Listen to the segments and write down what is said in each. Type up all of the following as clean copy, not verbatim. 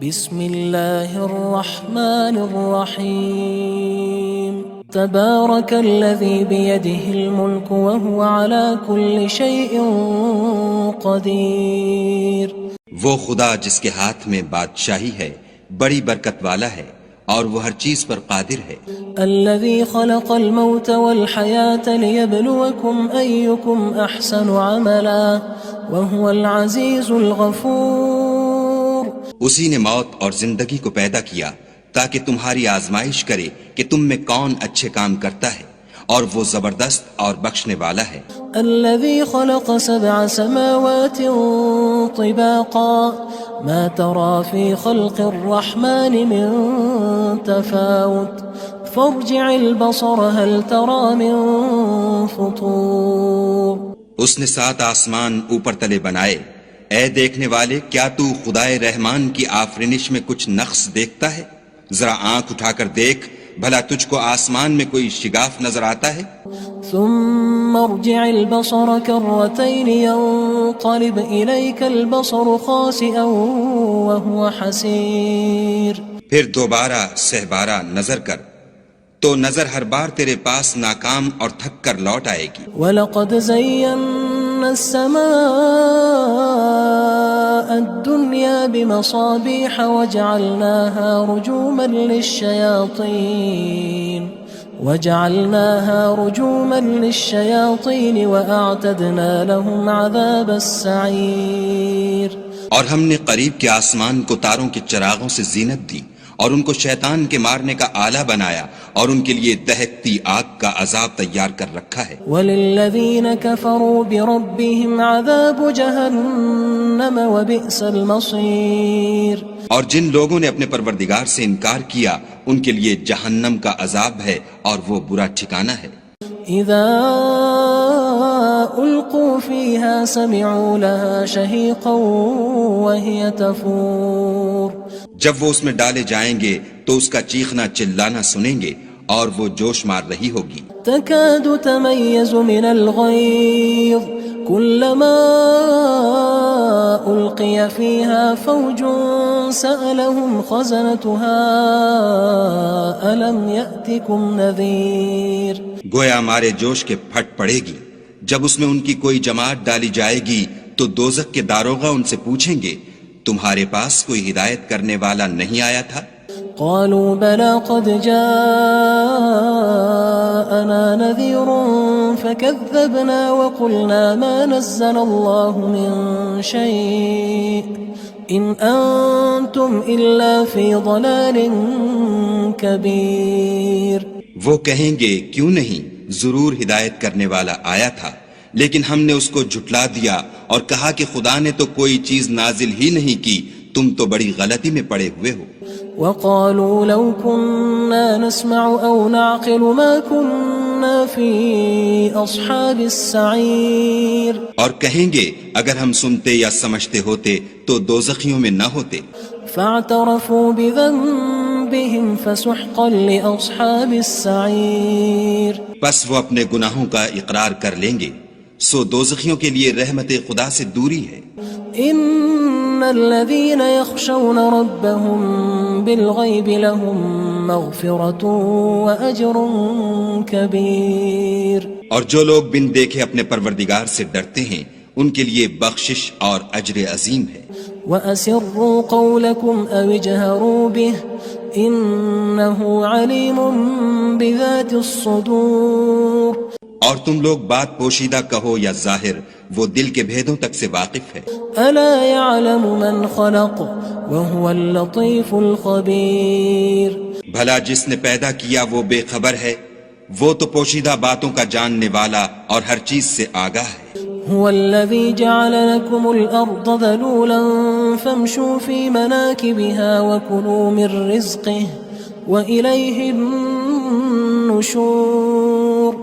بسم اللہ الرحمن الرحیم تبارک الذی بیدہ الملک وہو علی کل شیء قدیر۔ وہ خدا جس کے ہاتھ میں بادشاہی ہے بڑی برکت والا ہے اور وہ ہر چیز پر قادر ہے۔ الذی خلق الموت والحیاة لیبلوکم ایکم احسن عملا وہو العزیز الغفور۔ اسی نے موت اور زندگی کو پیدا کیا تاکہ تمہاری آزمائش کرے کہ تم میں کون اچھے کام کرتا ہے، اور وہ زبردست اور بخشنے والا ہے۔ الذي خلق 7 سماوات طباقا ما ترى في خلق الرحمن من تفاوت فارجع البصر هل ترى من فطور۔ اس نے 7 آسمان اوپر تلے بنائے، اے دیکھنے والے کیا تو خدائے رحمان کی آفرینش میں کچھ نقص دیکھتا ہے؟ ذرا آنکھ اٹھا کر دیکھ، بھلا تجھ کو آسمان میں کوئی شگاف نظر آتا ہے؟ ثم ارجع البصر كرتين ينقلب إليك البصر خاسئا وهو حسير۔ پھر دوبارہ سہبارہ نظر کر تو نظر ہر بار تیرے پاس ناکام اور تھک کر لوٹ آئے گی۔ وَلَقَدْ زَيَّنَّا السَّمَاءَ الدُّنْيَا بِمَصَابِيحَ وَجَعَلْنَاهَا رُجُومًا لِلشَّيَاطِينِ وَأَعْتَدْنَا لَهُمْ عَذَابَ السَّعِيرِ۔ اور ہم نے قریب کے آسمان کو تاروں کے چراغوں سے زینت دی اور ان کو شیطان کے مارنے کا آلہ بنایا، اور ان کے لیے دہکتی آگ کا عذاب تیار کر رکھا ہے۔ وَلِلَّذِينَ كَفَرُوا بِرَبِّهِمْ عَذَابُ جَهَنَّمَ وَبِئْسَ الْمَصِيرُ۔ اور جن لوگوں نے اپنے پروردگار سے انکار کیا ان کے لیے جہنم کا عذاب ہے اور وہ برا ٹھکانہ ہے۔ اذا القوا فيها سمعوا لها شهيقا وهي تفور۔ جب وہ اس میں ڈالے جائیں گے تو اس کا چیخنا چلانا سنیں گے اور وہ جوش مار رہی ہوگی۔ تكاد تميز من الغيظ كلما ألقي فيها فوج سألهم خزنتها ألم يأتكم نذير۔ گویا مارے جوش کے پھٹ پڑے گی جب اس میں ان کی کوئی جماعت ڈالی جائے گی تو دوزخ کے داروغہ ان سے پوچھیں گے تمہارے پاس کوئی ہدایت کرنے والا نہیں آیا تھا؟ قالوا بلى قد جاءنا نذير فكذبنا وقلنا ما نزل الله من شيء إن أنتم إلا في ضلال كبير۔ وہ کہیں گے کیوں نہیں، ضرور ہدایت کرنے والا آیا تھا، لیکن ہم نے اس کو جھٹلا دیا اور کہا کہ خدا نے تو کوئی چیز نازل ہی نہیں کی، تم تو بڑی غلطی میں پڑے ہوئے ہو۔ وقالوا لو كنا نسمع أو نعقل ما كنا في أصحاب السعير۔ اور کہیں گے اگر ہم سنتے یا سمجھتے ہوتے تو دوزخیوں میں نہ ہوتے۔ فاعترفوا بذنبهم فسحقا لأصحاب السعير۔ پس وہ اپنے گناہوں کا اقرار کر لیں گے، سو دوزخیوں کے لیے رحمت خدا سے دوری ہے۔ ان الذين يخشون ربهم بالغيب لهم مغفرة واجر كبير۔ اور جو لوگ بن دیکھے اپنے پروردگار سے ڈرتے ہیں ان کے لیے بخشش اور اجر عظیم ہے۔ وَأَسِرُّوا قَوْلَكُمْ أَوِ اجْهَرُوا بِهِ إِنَّهُ عَلِيمٌ بِذَاتِ الصُّدُورِ۔ اور تم لوگ بات پوشیدہ کہو یا ظاہر، وہ دل کے بھیدوں تک سے واقف ہے۔ أَلَا يَعْلَمُ مَنْ خَلَقَ وَهُوَ اللَّطِيفُ الْخَبِيرُ۔ بھلا جس نے پیدا کیا وہ بے خبر ہے، وہ تو پوشیدہ باتوں کا جاننے والا اور ہر چیز سے آگاہ ہے۔ هو الذي جعل لكم الأرض ذلولا فامشوا في مناكبها وكلوا من رزقه وإليه النشور۔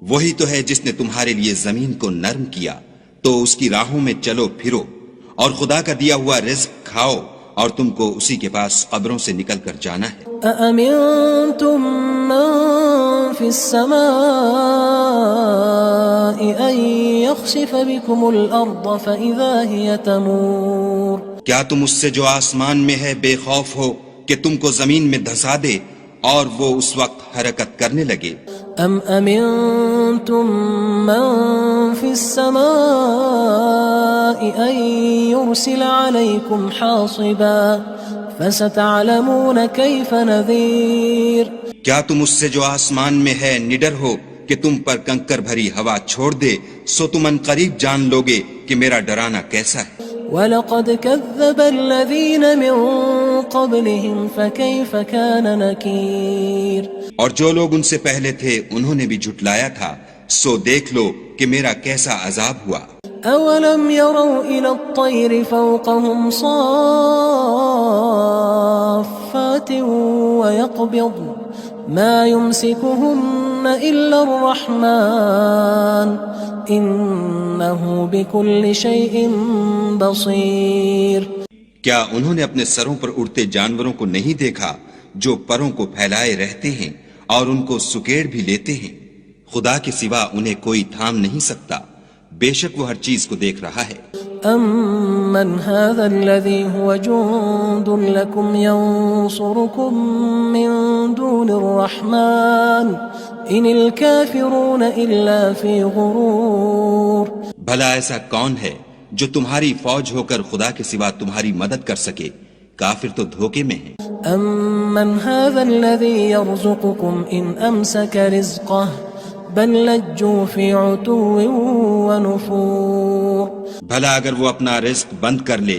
وہی تو ہے جس نے تمہارے لیے زمین کو نرم کیا تو اس کی راہوں میں چلو پھرو اور خدا کا دیا ہوا رزق کھاؤ، اور تم کو اسی کے پاس قبروں سے نکل کر جانا ہے۔ أأمنتم من في السماء أن يخسف بكم الأرض فإذا هي تمور۔ کیا تم اس سے جو آسمان میں ہے بے خوف ہو کہ تم کو زمین میں دھسا دے اور وہ اس وقت حرکت کرنے لگے؟ ام امنتم من في السماء ان يرسل عليكم حاصبا فستعلمون كيف نذير کیا تم اس سے جو آسمان میں ہے نڈر ہو کہ تم پر کنکر بھری ہوا چھوڑ دے، سو تم ان قریب جان لوگے کہ میرا ڈرانا کیسا ہے۔ وَلَقَدْ كَذَّبَ الَّذِينَ مِن قَبْلِهِمْ فَكَيْفَ كَانَ نَكِيرٌ اور جو لوگ ان سے پہلے تھے انہوں نے بھی جھٹلایا تھا، سو دیکھ لو کہ میرا کیسا عذاب ہوا۔ أَوَلَمْ يَرَوْا إِلَى الطَّيْرِ فَوْقَهُمْ صَافَّاتٍ وَيَقْبِضْنَ مَا يُمْسِكُهُنَّ إِلَّا الرَّحْمَنُ إِنَّهُ بِكُلِّ شَيْءٍ بَصِيرٌ کیا انہوں نے اپنے سروں پر اڑتے جانوروں کو نہیں دیکھا جو پروں کو پھیلائے رہتے ہیں اور ان کو سکیڑ بھی لیتے ہیں؟ خدا کے سوا انہیں کوئی تھام نہیں سکتا، بے شک وہ ہر چیز کو دیکھ رہا ہے۔ أَمَّنْ هَذَا الَّذِي هُوَ جُندٌ لَكُمْ يَنصُرُكُم مِّن دُونِ الرَّحْمَنِ إِنِ الْكَافِرُونَ إِلَّا فِي غُرُورٍ بھلا ایسا کون ہے جو تمہاری فوج ہو کر خدا کے سوا تمہاری مدد کر سکے؟ کافر تو دھوکے میں ہیں۔ أَمَّنْ هَذَا الَّذِي يَرْزُقُكُمْ إِنْ أَمْسَكَ رِزْقَهُ بَل لَجُّوا فِي عُتُوٍّ وَنُفُورٍ بھلا اگر وہ اپنا رزق بند کر لے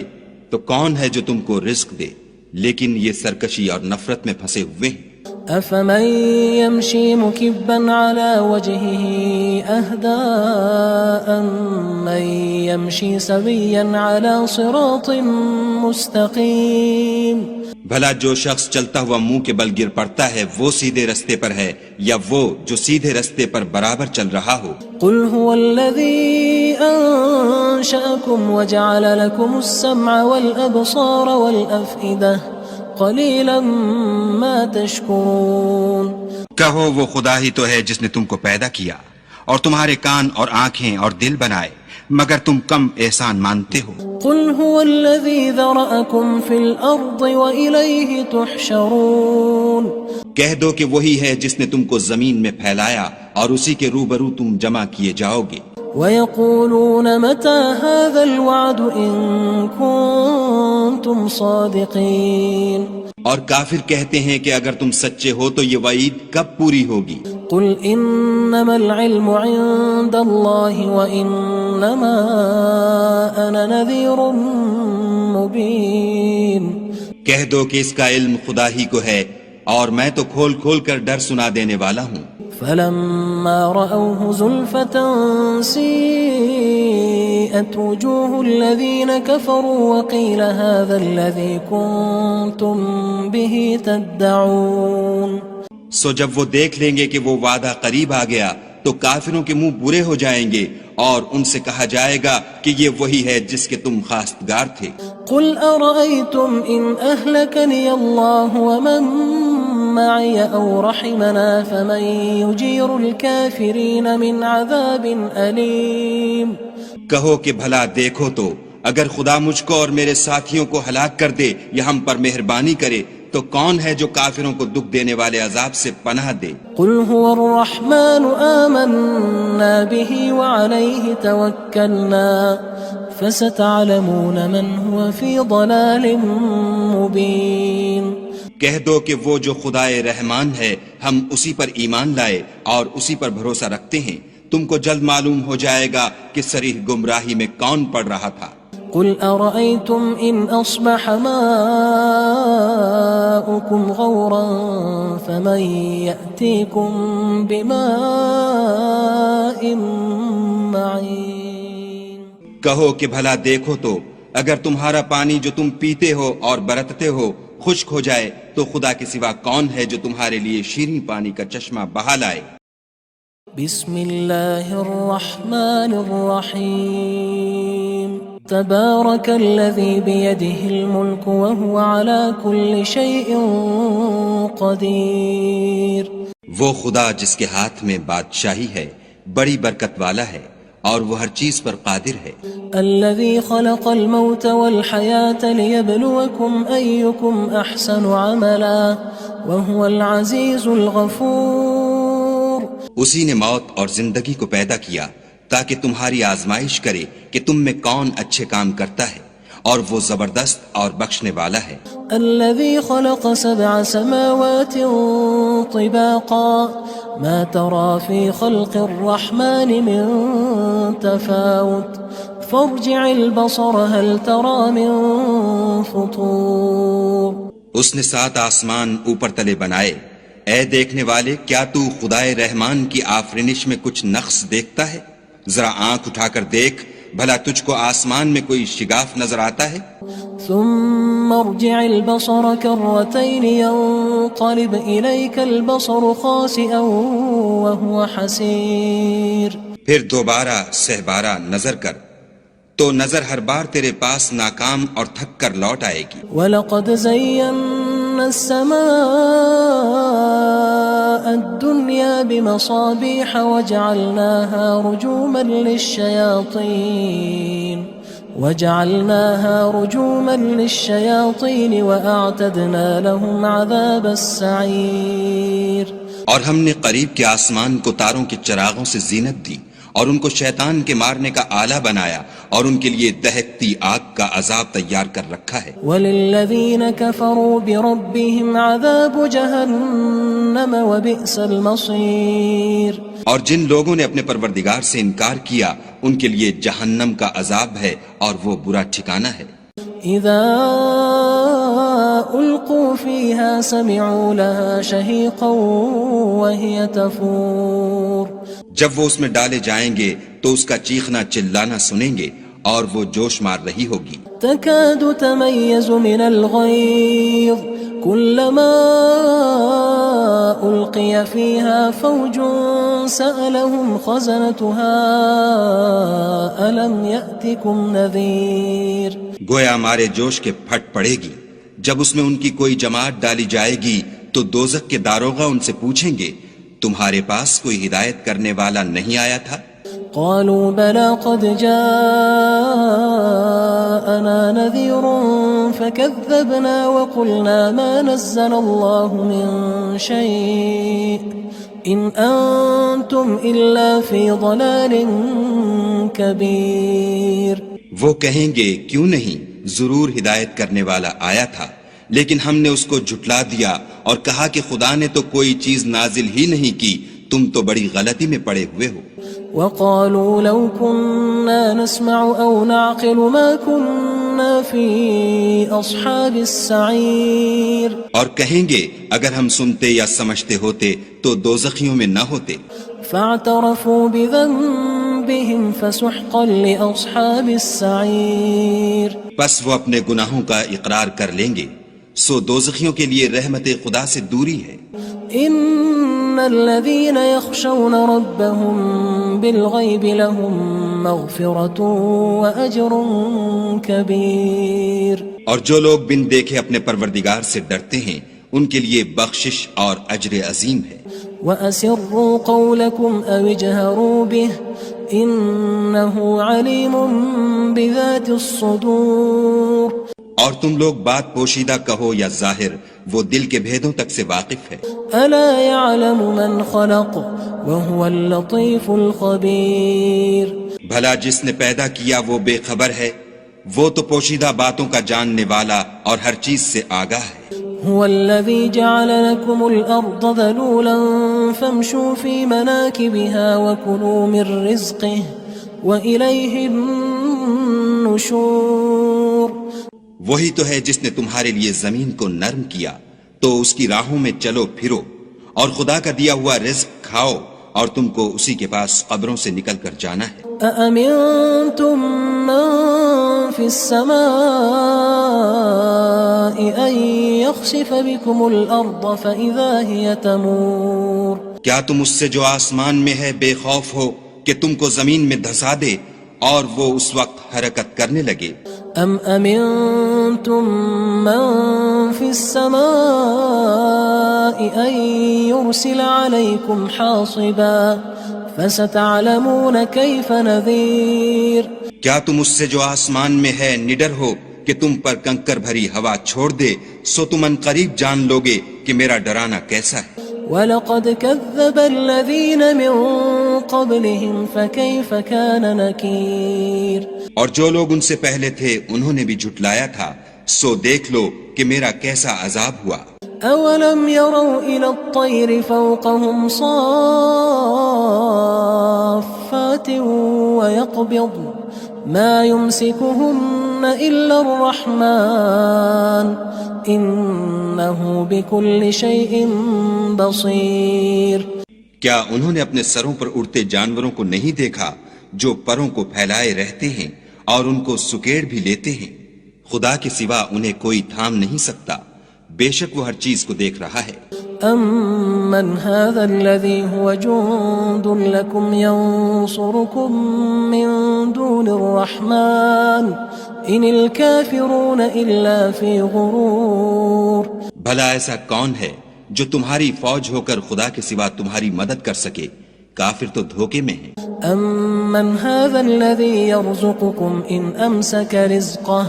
تو کون ہے جو تم کو رزق دے؟ لیکن یہ سرکشی اور نفرت میں پھنسے ہوئے ہیں۔ أَفَمَن يَمْشِي مُكِبًّا عَلَى وَجْهِهِ أَهْدَىٰ أَمَّن يَمْشِي سَوِيًّا عَلَى صِرَاطٍ مُّسْتَقِيمٍ بھلا جو شخص چلتا ہوا منہ کے بل گر پڑتا ہے وہ سیدھے رستے پر ہے یا وہ جو سیدھے رستے پر برابر چل رہا ہو؟ قُلْ هُوَ الَّذِي أَنشَأَكُمْ وَجَعَلَ لَكُمُ السَّمْعَ وَالْأَبْصَارَ وَالْأَفْئِدَةَ قَلِيلًا مَا تَشْكُرُونَ کہو وہ خدا ہی تو ہے جس نے تم کو پیدا کیا اور تمہارے کان اور آنکھیں اور دل بنائے، مگر تم کم احسان مانتے ہو۔ قُلْ هُوَ الَّذِي ذَرَأَكُمْ فِي الْأَرْضِ وَإِلَيْهِ تُحْشَرُونَ کہہ دو کہ وہی ہے جس نے تم کو زمین میں پھیلایا اور اسی کے روبرو تم جمع کیے جاؤ گے۔ وَيَقُولُونَ مَتَى هَذَا الْوَعْدُ إِن كُنتُمْ صَادِقِينَ اور کافر کہتے ہیں کہ اگر تم سچے ہو تو یہ وعید کب پوری ہوگی؟ قُلْ إِنَّمَا الْعِلْمُ عِندَ اللَّهِ وَإِنَّمَا أَنَا نَذِيرٌ مُّبِينٌ کہہ دو کہ اس کا علم خدا ہی کو ہے اور میں تو کھول کھول کر ڈر سنا دینے والا ہوں۔ فَلَمَّا رَأَوْهُ زُلْفَةً سِيئَتْ وُجُوهُ الَّذِينَ كَفَرُوا وَقِيلَ هَذَا الَّذِي كُنتُم بِهِ تَدَّعُونَ سو جب وہ دیکھ لیں گے کہ وہ وعدہ قریب آ گیا تو کافروں کے منہ برے ہو جائیں گے اور ان سے کہا جائے گا کہ یہ وہی ہے جس کے تم خواستگار تھے۔ قُلْ أَرَأَيْتُمْ إِنْ أَهْلَكَنِيَ اللَّهُ وَمَن مَّعِيَ أَوْ رَحِمَنَا فَمَن يُجِيرُ الْكَافِرِينَ مِنْ عَذَابٍ أَلِيمٍ کہو کہ بھلا دیکھو تو اگر خدا مجھ کو اور میرے ساتھیوں کو ہلاک کر دے یا ہم پر مہربانی کرے تو کون ہے جو کافروں کو دکھ دینے والے عذاب سے پناہ دے؟ قُلْ هُوَ الرَّحْمَنُ آمَنَّا بِهِ وَعَلَيْهِ تَوَكَّلْنَا فَسَتَعْلَمُونَ مَنْ هُوَ فِي ضَلَالٍ مُّبِينٍ کہہ دو کہ وہ جو خدائے رحمان ہے ہم اسی پر ایمان لائے اور اسی پر بھروسہ رکھتے ہیں، تم کو جلد معلوم ہو جائے گا کہ صریح گمراہی میں کون پڑ رہا تھا۔ قُلْ أَرَأَيْتُمْ إِنْ أَصْبَحَ مَاؤُكُمْ غَوْرًا فَمَن يَأْتِيكُم بِمَاءٍ مَّعِينٍ کہو کہ بھلا دیکھو تو اگر تمہارا پانی جو تم پیتے ہو اور برتتے ہو خشک ہو جائے تو خدا کے سوا کون ہے جو تمہارے لیے شیریں پانی کا چشمہ بہا لائے؟ بسم اللہ الرحمن الرحیم تبارک الذی بیدہ الملک وهو على كل شیء قدیر۔ وہ خدا جس کے ہاتھ میں بادشاہی ہے بڑی برکت والا ہے اور وہ ہر چیز پر قادر ہے. الذي خلق الموت والحياة ليبلوكم أيكم أحسن عملا وهو العزيز الغفور. اسی نے موت اور زندگی کو پیدا کیا تاکہ تمہاری آزمائش کرے کہ تم میں کون اچھے کام کرتا ہے، اور وہ زبردست اور بخشنے والا ہے. الذي خلق 7 سماوات طباقا ما ترى في خلق الرحمن من تفاوت فارجع البصر هل ترى من فطور. اس نے 7 آسمان اوپر تلے بنائے. اے دیکھنے والے، کیا تو خدائے رحمان کی آفرینش میں کچھ نقص دیکھتا ہے؟ ذرا آنکھ اٹھا کر دیکھ، بھلا تجھ کو آسمان میں کوئی شگاف نظر آتا ہے؟ ثم ارجع البصر كرتين ينقلب إليك البصر خاسئا وهو حسير. پھر دوبارہ سہبارہ نظر کر تو نظر ہر بار تیرے پاس ناکام اور تھک کر لوٹ آئے گی. وَلَقَدْ زَيَّنَّا السَّمَاءَ الدُّنْيَا بِمَصَابِيحَ وَجَعَلْنَاهَا رُجُومًا لِلشَّيَاطِينِ وَأَعْتَدْنَا لَهُمْ عَذَابَ السَّعِيرِ. اور ہم نے قریب کے آسمان کو تاروں کے چراغوں سے زینت دی اور ان کو شیطان کے مارنے کا آلہ بنایا، اور ان کے لیے دہکتی آگ کا عذاب تیار کر رکھا ہے. وَلِلَّذِينَ كَفَرُوا بِرَبِّهِمْ عَذَابُ جَهَنَّمَ وَبِئْسَ الْمَصِيرُ. اور جن لوگوں نے اپنے پروردگار سے انکار کیا ان کے لیے جہنم کا عذاب ہے اور وہ برا ٹھکانہ ہے. اذا القوا فيها سمعوا لها شهيقا وهي تفور. جب وہ اس میں ڈالے جائیں گے تو اس کا چیخنا چلانا سنیں گے اور وہ جوش مار رہی ہوگی. تكاد تميز من الغيظ كلما ألقي فيها فوج سألهم خزنتها ألم يأتكم نذير. گویا مارے جوش کے پھٹ پڑے گی. جب اس میں ان کی کوئی جماعت ڈالی جائے گی تو دوزخ کے داروغہ ان سے پوچھیں گے تمہارے پاس کوئی ہدایت کرنے والا نہیں آیا تھا؟ قالوا بلى قد جاءنا نذير فكذبنا وقلنا ما نزل الله من شيء إن أنتم إلا في ضلال كبير. وہ کہیں گے کیوں نہیں، ضرور ہدایت کرنے والا آیا تھا، لیکن ہم نے اس کو جھٹلا دیا اور کہا کہ خدا نے تو کوئی چیز نازل ہی نہیں کی، تم تو بڑی غلطی میں پڑے ہوئے ہو. وقالوا لو كنا نسمع أو نعقل ما كنا في أصحاب السعير. اور کہیں گے اگر ہم سنتے یا سمجھتے ہوتے تو دوزخیوں میں نہ ہوتے. فاعترفوا بذنبهم فسحقا لأصحاب السعير. پس وہ اپنے گناہوں کا اقرار کر لیں گے، سو دوزخیوں کے لیے رحمت خدا سے دوری ہے. ان الذين يخشون ربهم بالغيب لهم مغفرة واجر كبير. اور جو لوگ بن دیکھے اپنے پروردگار سے ڈرتے ہیں ان کے لیے بخشش اور اجر عظیم ہے. وَأَسِرُّوا قَوْلَكُمْ أَوِ اجْهَرُوا بِهِ إِنَّهُ عَلِيمٌ بِذَاتِ الصُّدُورِ. اور تم لوگ بات پوشیدہ کہو یا ظاہر، وہ دل کے بھیدوں تک سے واقف ہے. أَلَا يَعْلَمُ مَنْ خَلَقَ وَهُوَ اللَّطِيفُ الْخَبِيرُ. بھلا جس نے پیدا کیا وہ بے خبر ہے، وہ تو پوشیدہ باتوں کا جاننے والا اور ہر چیز سے آگاہ ہے. هو الذي جعل لكم الأرض ذلولا فامشوا في مناكبها وكلوا من رزقه وإليه النشور. وہی تو ہے جس نے تمہارے لیے زمین کو نرم کیا تو اس کی راہوں میں چلو پھرو اور خدا کا دیا ہوا رزق کھاؤ اور تم کو اسی کے پاس قبروں سے نکل کر جانا ہے. أأمنتم من في السماء أن يخسف بكم الأرض فإذا هي تمور. کیا تم اس سے جو آسمان میں ہے بے خوف ہو کہ تم کو زمین میں دھسا دے اور وہ اس وقت حرکت کرنے لگے؟ أم أمنتم من في السماء أن يرسل عليكم حاصبا فستعلمون كيف نذير کیا تم اس سے جو آسمان میں ہے نڈر ہو کہ تم پر کنکر بھری ہوا چھوڑ دے، سو تم ان قریب جان لوگے کہ میرا ڈرانا کیسا ہے۔ وَلَقَدْ كَذَّبَ الَّذِينَ مِن قَبْلِهِمْ فَكَيْفَ كَانَ نَكِيرٌ اور جو لوگ ان سے پہلے تھے انہوں نے بھی جھٹلایا تھا، سو دیکھ لو کہ میرا کیسا عذاب ہوا۔ أَوَلَمْ يَرَوْا إِلَى الطَّيْرِ فَوْقَهُمْ صَافَّاتٍ وَيَقْبِضْنَ مَا يُمْسِكُهُنَّ إِلَّا الرَّحْمَنُ إِنَّهُ بِكُلِّ شَيْءٍ بَصِيرٌ کیا انہوں نے اپنے سروں پر اڑتے جانوروں کو نہیں دیکھا جو پروں کو پھیلائے رہتے ہیں اور ان کو سکیڑ بھی لیتے ہیں؟ خدا کے سوا انہیں کوئی تھام نہیں سکتا، بے شک وہ ہر چیز کو دیکھ رہا ہے۔ أَمَّنْ هَذَا الَّذِي هُوَ جُندٌ لَكُمْ يَنصُرُكُم مِّن دُونِ الرَّحْمَنِ إِنِ الْكَافِرُونَ إِلَّا فِي غُرُورٍ بھلا ایسا کون ہے جو تمہاری فوج ہو کر خدا کے سوا تمہاری مدد کر سکے؟ کافر تو دھوکے میں ہیں۔ أَمَّنْ هَذَا الَّذِي يَرْزُقُكُمْ إِنْ أَمْسَكَ رِزْقَهُ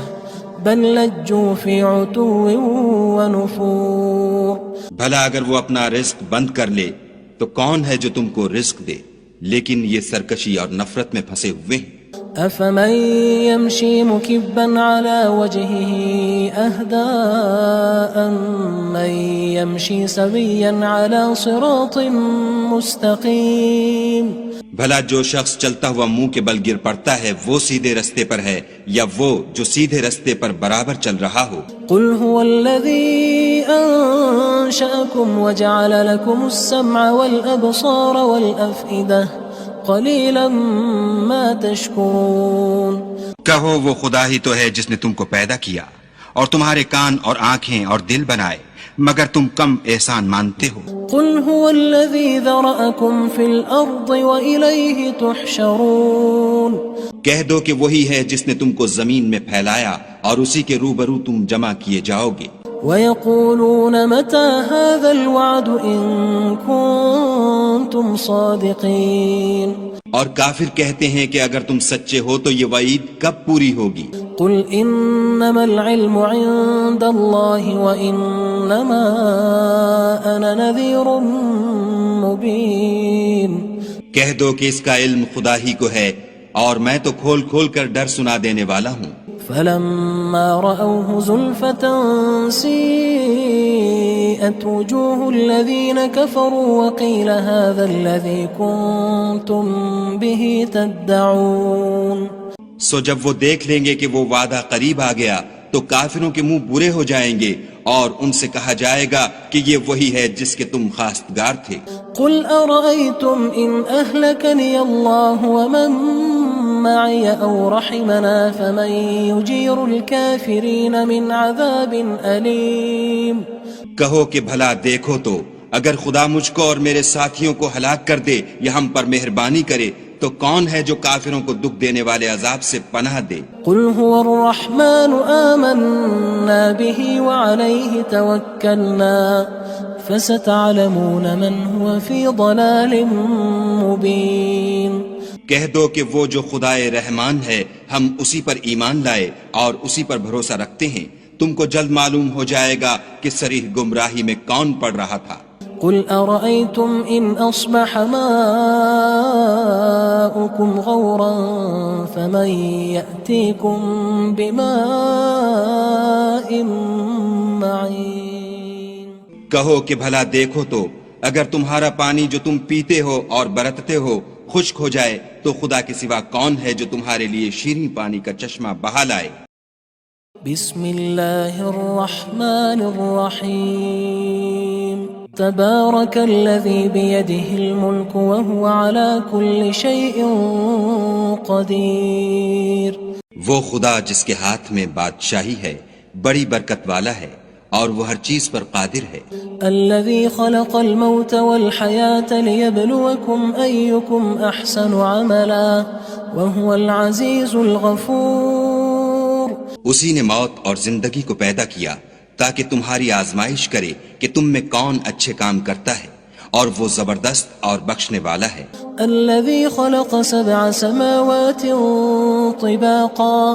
بَلْ لَجُّوا فِي عُتُوٍّ وَنُفُورٍ بھلا اگر وہ اپنا رزق بند کر لے تو کون ہے جو تم کو رزق دے؟ لیکن یہ سرکشی اور نفرت میں پھنسے ہوئے ہیں۔ أَفَمَن يَمْشِي مُكِبًّا عَلَى وَجْهِهِ أَهْدَىٰ أَمَّن يَمْشِي سَوِيًّا عَلَى صِرَاطٍ مُّسْتَقِيمٍ بھلا جو شخص چلتا ہوا منہ کے بل گر پڑتا ہے وہ سیدھے رستے پر ہے یا وہ جو سیدھے رستے پر برابر چل رہا ہو؟ قُلْ هُوَ الَّذِي أَنشَأَكُمْ وَجَعَلَ لَكُمُ السَّمْعَ وَالْأَبْصَارَ وَالْأَفْئِدَةَ قَلِيلًا مَا تَشْكُرُونَ کہو وہ خدا ہی تو ہے جس نے تم کو پیدا کیا اور تمہارے کان اور آنکھیں اور دل بنائے، مگر تم کم احسان مانتے ہو۔ قُلْ هُوَ الَّذِي ذَرَأَكُمْ فِي الْأَرْضِ وَإِلَيْهِ تُحْشَرُونَ کہہ دو کہ وہی ہے جس نے تم کو زمین میں پھیلایا اور اسی کے روبرو تم جمع کیے جاؤ گے۔ وَيَقُولُونَ مَتَى هَذَا الْوَعْدُ إِن كُنتُمْ صَادِقِينَ اور کافر کہتے ہیں کہ اگر تم سچے ہو تو یہ وعید کب پوری ہوگی؟ قُلْ إِنَّمَا الْعِلْمُ عِندَ اللَّهِ وَإِنَّمَا أَنَا نَذِيرٌ مُّبِينٌ کہہ دو کہ اس کا علم خدا ہی کو ہے اور میں تو کھول کھول کر ڈر سنا دینے والا ہوں۔ فَلَمَّا رَأَوْهُ زُلْفَةً سِيئَتْ وُجُوهُ الَّذِينَ كَفَرُوا وَقِيلَ هَذَا الَّذِي كُنتُم بِهِ تَدَّعُونَ سو جب وہ دیکھ لیں گے کہ وہ وعدہ قریب آ گیا تو کافروں کے منہ برے ہو جائیں گے اور ان سے کہا جائے گا کہ یہ وہی ہے جس کے تم خواستگار تھے۔ قُلْ أَرَأَيْتُمْ إِنْ أَهْلَكَنِيَ اللَّهُ وَمَن مَّعِيَ أَوْ رَحِمَنَا فَمَن يُجِيرُ الْكَافِرِينَ مِنْ عَذَابٍ أَلِيمٍ کہو کہ بھلا دیکھو تو اگر خدا مجھ کو اور میرے ساتھیوں کو ہلاک کر دے یا ہم پر مہربانی کرے تو کون ہے جو کافروں کو دکھ دینے والے عذاب سے پناہ دے؟ قُلْ هُوَ الرَّحْمَنُ آمَنَّا بِهِ وَعَلَيْهِ تَوَكَّلْنَا فَسَتَعْلَمُونَ مَنْ هُوَ فِي ضَلَالٍ مُّبِينٍ کہہ دو کہ وہ جو خدائے رحمان ہے ہم اسی پر ایمان لائے اور اسی پر بھروسہ رکھتے ہیں، تم کو جلد معلوم ہو جائے گا کہ صریح گمراہی میں کون پڑ رہا تھا۔ قُلْ أَرَأَيْتُمْ إِنْ أَصْبَحَ مَاؤُكُمْ غَوْرًا فَمَن يَأْتِيكُم بِمَاءٍ مَّعِينٍ کہو کہ بھلا دیکھو تو اگر تمہارا پانی جو تم پیتے ہو اور برتتے ہو خشک ہو جائے تو خدا کے سوا کون ہے جو تمہارے لیے شیریں پانی کا چشمہ بہا لائے؟ بسم اللہ الرحمن الرحیم تبارک الذی بیدہ الملک وهو على كل شیء قدیر وہ خدا جس کے ہاتھ میں بادشاہی ہے بڑی برکت والا ہے اور وہ ہر چیز پر قادر ہے۔ الذي خلق الموت والحياة ليبلوكم أيكم أحسن عملا وهو العزيز الغفور اسی نے موت اور زندگی کو پیدا کیا تاکہ تمہاری آزمائش کرے کہ تم میں کون اچھے کام کرتا ہے، اور وہ زبردست اور بخشنے والا ہے۔ الذي خلق 7 سماوات طباقا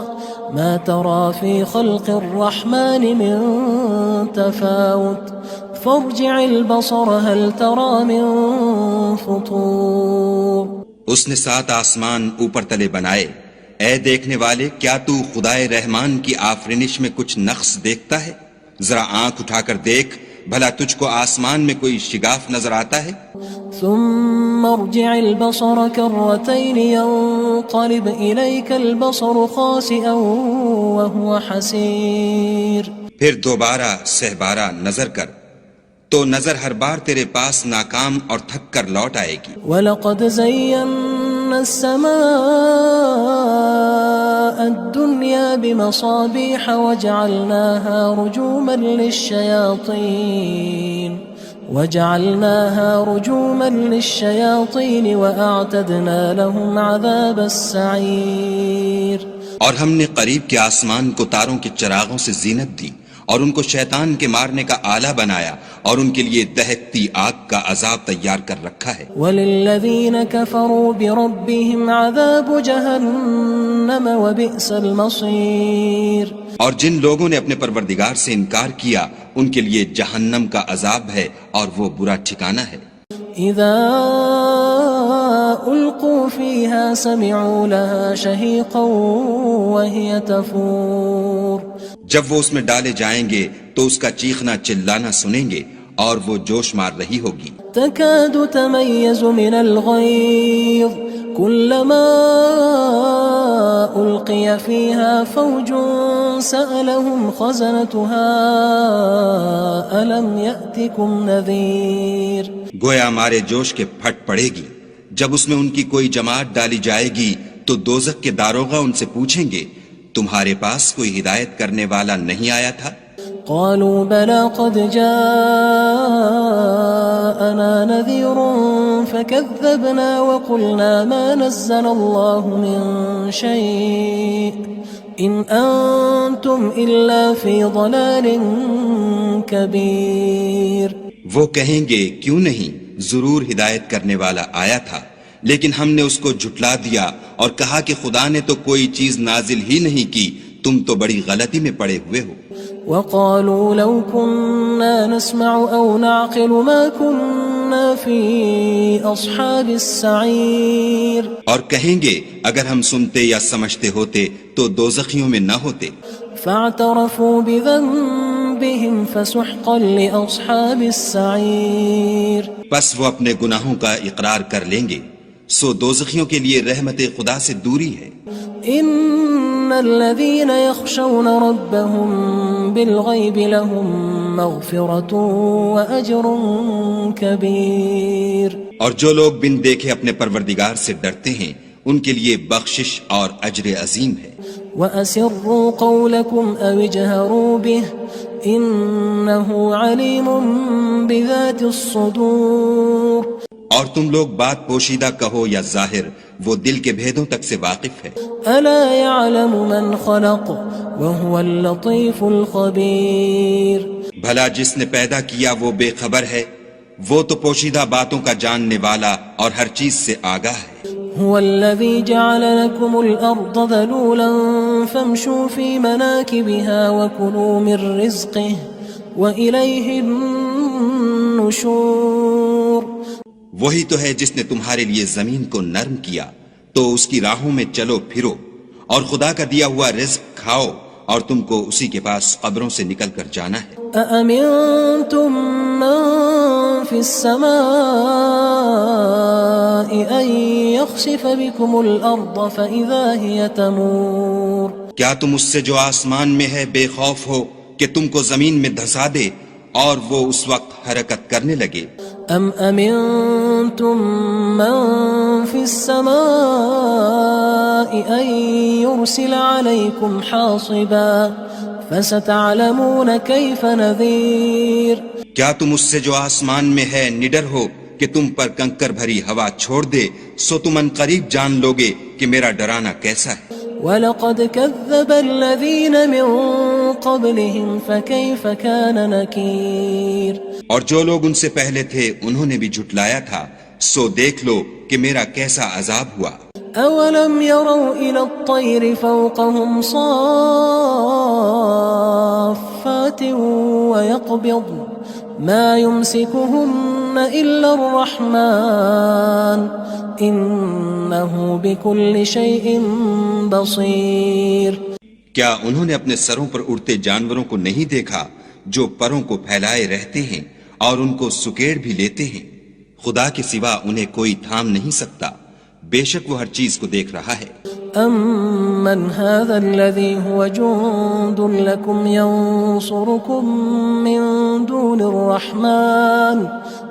ما ترى في خلق الرحمن من تفاوت فارجع البصر هل ترى من فطور۔ اس نے 7 آسمان اوپر تلے بنائے، اے دیکھنے والے کیا تو خدائے رحمان کی آفرینش میں کچھ نقص دیکھتا ہے؟ ذرا آنکھ اٹھا کر دیکھ، بھلا تجھ کو آسمان میں کوئی شگاف نظر آتا ہے؟ ثم ارجع البصر كرتين ينقلب إليك البصر خاسئا وهو حسير۔ پھر دوبارہ سہبارہ نظر کر تو نظر ہر بار تیرے پاس ناکام اور تھک کر لوٹ آئے گی۔ وَلَقَدْ زَيَّنَّا السَّمَاءَ الدُّنْيَا بِمَصَابِيحَ وَجَعَلْنَاهَا رُجُومًا لِلشَّيَاطِينِ وَأَعْتَدْنَا لَهُمْ عَذَابَ السَّعِيرِ۔ اور ہم نے قریب کے آسمان کو تاروں کے چراغوں سے زینت دی اور ان کو شیطان کے مارنے کا آلہ بنایا اور ان کے لیے دہکتی آگ کا عذاب تیار کر رکھا ہے۔ وَلِلَّذِينَ كَفَرُوا بِرَبِّهِمْ عَذَابُ جَهَنَّمَ وَبِئْسَ الْمَصِيرُ۔ اور جن لوگوں نے اپنے پروردگار سے انکار کیا ان کے لیے جہنم کا عذاب ہے اور وہ برا ٹھکانہ ہے۔ اذا القوا فيها سمعوا لها شهيقا وهي تفور۔ جب وہ اس میں ڈالے جائیں گے تو اس کا چیخنا چلانا سنیں گے اور وہ جوش مار رہی ہوگی۔ تكاد تميز من الغيظ كلما ألقي فيها فوج سألهم خزنتها ألم يأتكم نذير۔ گویا مارے جوش کے پھٹ پڑے گی جب اس میں ان کی کوئی جماعت ڈالی جائے گی تو دوزخ کے داروغہ ان سے پوچھیں گے تمہارے پاس کوئی ہدایت کرنے والا نہیں آیا تھا؟ قالوا بلى قد جاءنا نذير فكذبنا وقلنا ما نزل الله من شيء إن أنتم إلا في ضلال كبير۔ وہ کہیں گے کیوں نہیں، ضرور ہدایت کرنے والا آیا تھا، لیکن ہم نے اس کو جھٹلا دیا اور کہا کہ خدا نے تو کوئی چیز نازل ہی نہیں کی، تم تو بڑی غلطی میں پڑے ہوئے ہو۔ وقالوا لو كنا نسمع أو نعقل ما كنا في أصحاب السعير۔ اور کہیں گے اگر ہم سنتے یا سمجھتے ہوتے تو دوزخیوں میں نہ ہوتے۔ فاعترفوا بذنبهم فسحقا لأصحاب السعير۔ پس وہ اپنے گناہوں کا اقرار کر لیں گے، سو دوزخیوں کے لیے رحمت خدا سے دوری ہے۔ ان الذين يخشون ربهم بالغيب لهم مغفرة واجر كبير۔ اور جو لوگ بن دیکھے اپنے پروردگار سے ڈرتے ہیں ان کے لیے بخشش اور اجر عظیم ہے۔ واسروا قولكم او اجهروا به انه عليم بذات الصدور۔ اور تم لوگ بات پوشیدہ کہو یا ظاہر، وہ دل کے بھیدوں تک سے واقف ہے۔ الا يعلم من خلق وهو اللطيف الخبير۔ بھلا جس نے پیدا کیا وہ بے خبر ہے، وہ تو پوشیدہ باتوں کا جاننے والا اور ہر چیز سے آگاہ ہے۔ هو الذي جعل لكم الأرض ذلولا فامشوا في مناكبها وكلوا من رزقه وإليه النشور۔ وہی تو ہے جس نے تمہارے لیے زمین کو نرم کیا تو اس کی راہوں میں چلو پھرو اور خدا کا دیا ہوا رزق کھاؤ اور تم کو اسی کے پاس قبروں سے نکل کر جانا ہے۔ أأمنتم من في السماء أن يخسف بكم الأرض فإذا هي تمور۔ کیا تم اس سے جو آسمان میں ہے بے خوف ہو کہ تم کو زمین میں دھسا دے اور وہ اس وقت حرکت کرنے لگے؟ ام امنتم من في السماء ان يرسل عليكم حاصبا فستعلمون كيف نذير۔ کیا تم اس سے جو آسمان میں ہے نڈر ہو کہ تم پر کنکر بھری ہوا چھوڑ دے، سو تم ان قریب جان لوگے کہ میرا ڈرانا کیسا ہے۔ وَلَقَدْ كَذَّبَ الَّذِينَ مِن قَبْلِهِمْ فَكَيْفَ كَانَ نَكِيرِ اور جو لوگ ان سے پہلے تھے انہوں نے بھی جھٹلایا تھا، سو دیکھ لو کہ میرا کیسا عذاب ہوا۔ أَوَلَمْ يَرَوْا إِلَى الطَّيْرِ فَوْقَهُمْ صَافَّاتٍ وَيَقْبِضْنَ مَا يُمْسِكُهُنَّ إِلَّا الرَّحْمَنُ إِنَّهُ بِكُلِّ شَيْءٍ بَصِيرٌ۔ کیا انہوں نے اپنے سروں پر اڑتے جانوروں کو نہیں دیکھا جو پروں کو پھیلائے رہتے ہیں اور ان کو سکیڑ بھی لیتے ہیں؟ خدا کے سوا انہیں کوئی تھام نہیں سکتا، بے شک وہ ہر چیز کو دیکھ رہا ہے۔ أَمَّنْ هَذَا الَّذِي هُوَ جُندٌ لَكُمْ يَنصُرُكُم مِّن دُونِ الرَّحْمَنِ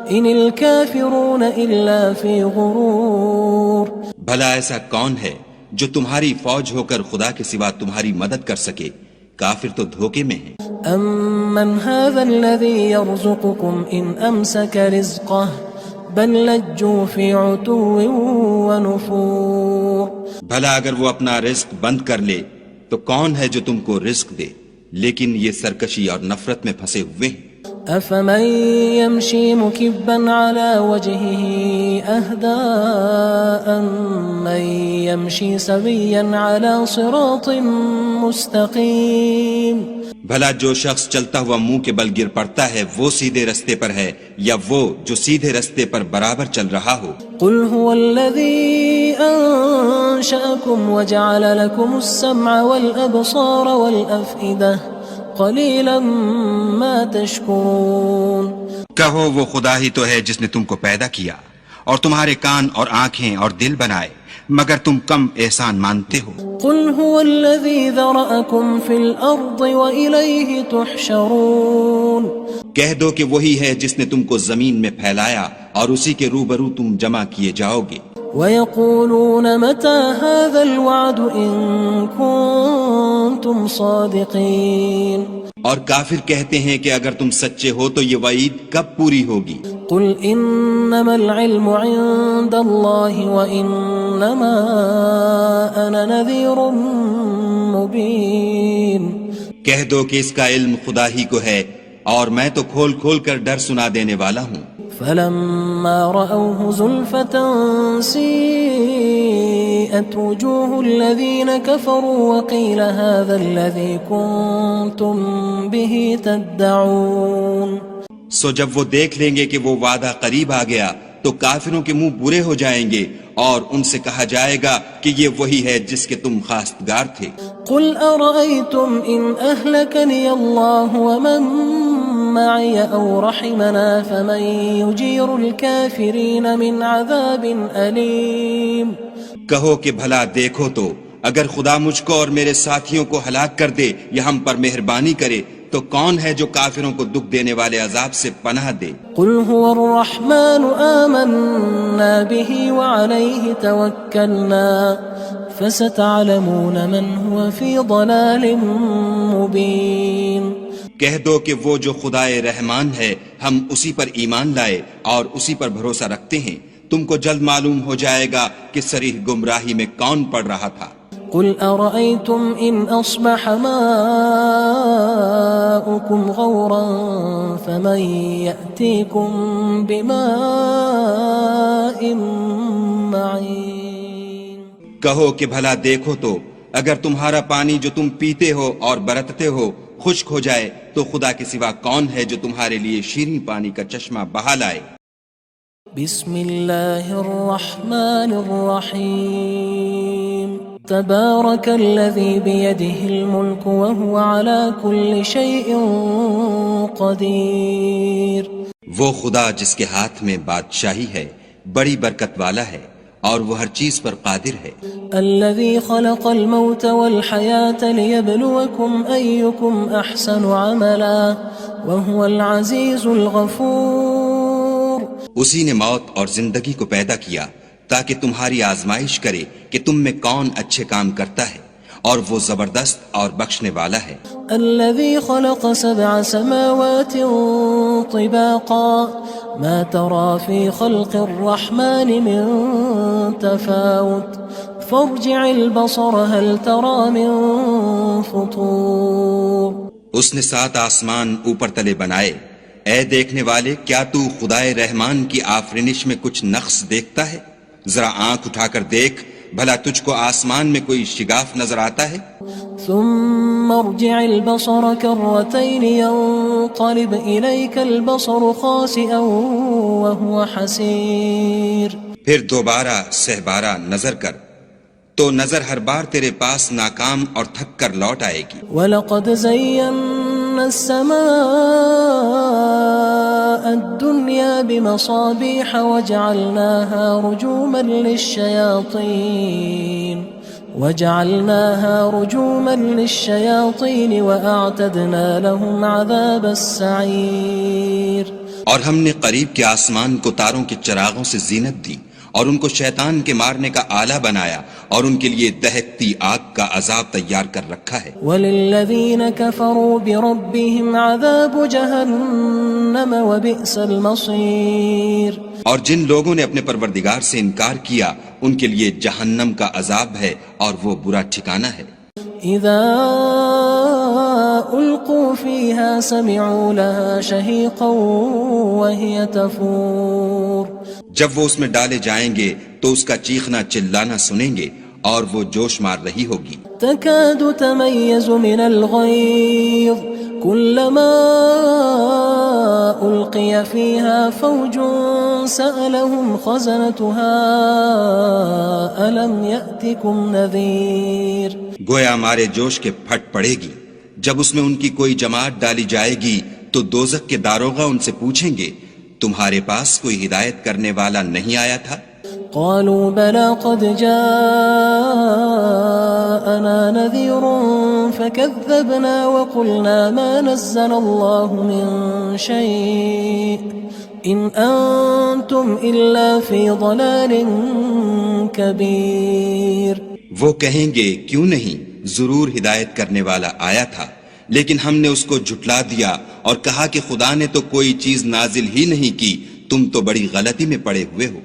إِنِ الْكَافِرُونَ إِلَّا فِي غُرُورٍ۔ بھلا ایسا کون ہے جو تمہاری فوج ہو کر خدا کے سوا تمہاری مدد کر سکے؟ کافر تو دھوکے میں ہیں۔ أَمَّنْ هَذَا الَّذِي يَرْزُقُكُمْ إِنْ أَمْسَكَ رِزْقَهُ بَل لَجُّوا فِي عُتُوٍّ وَنُفُورٍ۔ بھلا اگر وہ اپنا رزق بند کر لے تو کون ہے جو تم کو رزق دے؟ لیکن یہ سرکشی اور نفرت میں پھنسے ہوئے ہیں۔ أَفَمَن يَمْشِي مُكِبًّا عَلَى وَجْهِهِ أَهْدَىٰ أَمَّن يَمْشِي سَوِيًّا عَلَى صِرَاطٍ مُّسْتَقِيمٍ۔ بھلا جو شخص چلتا ہوا منہ کے بل گر پڑتا ہے وہ سیدھے رستے پر ہے یا وہ جو سیدھے رستے پر برابر چل رہا ہو؟ قُلْ هُوَ الَّذِي أَنشَأَكُمْ وَجَعَلَ لَكُمُ السَّمْعَ وَالْأَبْصَارَ وَالْأَفْئِدَةَ قَلِيلًا مَا تَشْكُرُونَ۔ کہو وہ خدا ہی تو ہے جس نے تم کو پیدا کیا اور تمہارے کان اور آنکھیں اور دل بنائے، مگر تم کم احسان مانتے ہو۔ قُلْ هُوَ الَّذِي ذَرَأَكُمْ فِي الْأَرْضِ وَإِلَيْهِ تُحْشَرُونَ۔ کہہ دو کہ وہی ہے جس نے تم کو زمین میں پھیلایا اور اسی کے روبرو تم جمع کیے جاؤ گے۔ وَيَقُولُونَ مَتَى هَذَا الْوَعْدُ إِن كُنتُمْ صَادِقِينَ۔ اور کافر کہتے ہیں کہ اگر تم سچے ہو تو یہ وعید کب پوری ہوگی؟ قُلْ إِنَّمَا الْعِلْمُ عِندَ اللَّهِ وَإِنَّمَا أَنَا نَذِيرٌ مُّبِينٌ۔ کہہ دو کہ اس کا علم خدا ہی کو ہے اور میں تو کھول کھول کر ڈر سنا دینے والا ہوں۔ فَلَمَّا رَأَوْهُ زُلْفَةً سِيئَتْ وُجُوهُ الَّذِينَ كَفَرُوا وَقِيلَ هَذَا الَّذِي كُنتُم بِهِ تَدَّعُونَ۔ سو جب وہ دیکھ لیں گے کہ وہ وعدہ قریب آ گیا تو کافروں کے منہ برے ہو جائیں گے اور ان سے کہا جائے گا کہ یہ وہی ہے جس کے تم خواستگار تھے۔ قُلْ أَرَأَيْتُمْ إِنْ أَهْلَكَنِيَ اللَّهُ وَمَن مَّعِيَ أَوْ رَحِمَنَا فَمَن يُجِيرُ الْكَافِرِينَ مِنْ عَذَابٍ أَلِيمٍ۔ کہو کہ بھلا دیکھو تو اگر خدا مجھ کو اور میرے ساتھیوں کو ہلاک کر دے یا ہم پر مہربانی کرے تو کون ہے جو کافروں کو دکھ دینے والے عذاب سے پناہ دے؟ قُلْ هُوَ الرَّحْمَنُ آمَنَّا بِهِ وَعَلَيْهِ تَوَكَّلْنَا فَسَتَعْلَمُونَ مَنْ هُوَ فِي ضَلَالٍ مُّبِينٍ۔ کہہ دو کہ وہ جو خدائے رحمان ہے ہم اسی پر ایمان لائے اور اسی پر بھروسہ رکھتے ہیں، تم کو جلد معلوم ہو جائے گا کہ صریح گمراہی میں کون پڑ رہا تھا۔ قُلْ أَرَأَيْتُمْ إِنْ أَصْبَحَ مَاؤُكُمْ غَوْرًا فَمَن يَأْتِيكُم بِمَاءٍ مَّعِينٍ۔ کہو کہ بھلا دیکھو تو اگر تمہارا پانی جو تم پیتے ہو اور برتتے ہو خشک ہو جائے تو خدا کے سوا کون ہے جو تمہارے لیے شیریں پانی کا چشمہ بہا لائے؟ بسم اللہ الرحمن الرحیم تبارک الذی بیدہ الملک وهو على كل شیء قدیر۔ وہ خدا جس کے ہاتھ میں بادشاہی ہے بڑی برکت والا ہے اور وہ ہر چیز پر قادر ہے۔ الذي خلق الموت والحياة ليبلوكم أيكم أحسن عملا وهو العزيز الغفور۔ اسی نے موت اور زندگی کو پیدا کیا تاکہ تمہاری آزمائش کرے کہ تم میں کون اچھے کام کرتا ہے اور وہ زبردست اور بخشنے والا ہے۔ الذي خلق 7 سماوات طباقا ما ترى في خلق الرحمن من تفاوت فارجع البصر هل ترى من فطور. اس نے 7 آسمان اوپر تلے بنائے. اے دیکھنے والے، کیا تو خدائے رحمان کی آفرینش میں کچھ نقص دیکھتا ہے؟ ذرا آنکھ اٹھا کر دیکھ، بھلا تجھ کو آسمان میں کوئی شگاف نظر آتا ہے؟ ثم ارجع البصر كرتين ينقلب إليك البصر خاسئا وهو حسير. پھر دوبارہ سہبارہ نظر کر تو نظر ہر بار تیرے پاس ناکام اور تھک کر لوٹ آئے گی. وَلَقَدْ زَيَّنَّا السَّمَاءَ الدُّنْيَا بِمَصَابِيحَ وَجَعَلْنَاهَا رُجُومًا لِلشَّيَاطِينِ وَأَعْتَدْنَا لَهُمْ عَذَابَ السَّعِيرِ. اور ہم نے قریب کے آسمان کو تاروں کے چراغوں سے زینت دی اور ان کو شیطان کے مارنے کا آلہ بنایا اور ان کے لیے دہکتی آگ کا عذاب تیار کر رکھا ہے. وَلِلَّذِينَ كَفَرُوا بِرَبِّهِمْ عَذَابُ جَهَنَّمَ وَبِئْسَ الْمَصِيرُ. اور جن لوگوں نے اپنے پروردگار سے انکار کیا ان کے لیے جہنم کا عذاب ہے اور وہ برا ٹھکانہ ہے. اذا القوا فيها سمعوا لها شهيقا وهي تفور. جب وہ اس میں ڈالے جائیں گے تو اس کا چیخنا چلانا سنیں گے اور وہ جوش مار رہی ہوگی. تكاد تميز من الغيظ كلما ألقي فيها فوج سألهم خزنتها ألم يأتكم نذير. گویا ہمارے جوش کے پھٹ پڑے گی. جب اس میں ان کی کوئی جماعت ڈالی جائے گی تو دوزخ کے داروغہ ان سے پوچھیں گے تمہارے پاس کوئی ہدایت کرنے والا نہیں آیا تھا؟ قالوا بلى قد جاءنا نذير فكذبنا وقلنا ما نزل الله من شيء إن أنتم إلا في ضلال كبير. وہ کہیں گے کیوں نہیں، ضرور ہدایت کرنے والا آیا تھا، لیکن ہم نے اس کو جھٹلا دیا اور کہا کہ خدا نے تو کوئی چیز نازل ہی نہیں کی، تم تو بڑی غلطی میں پڑے ہوئے ہو.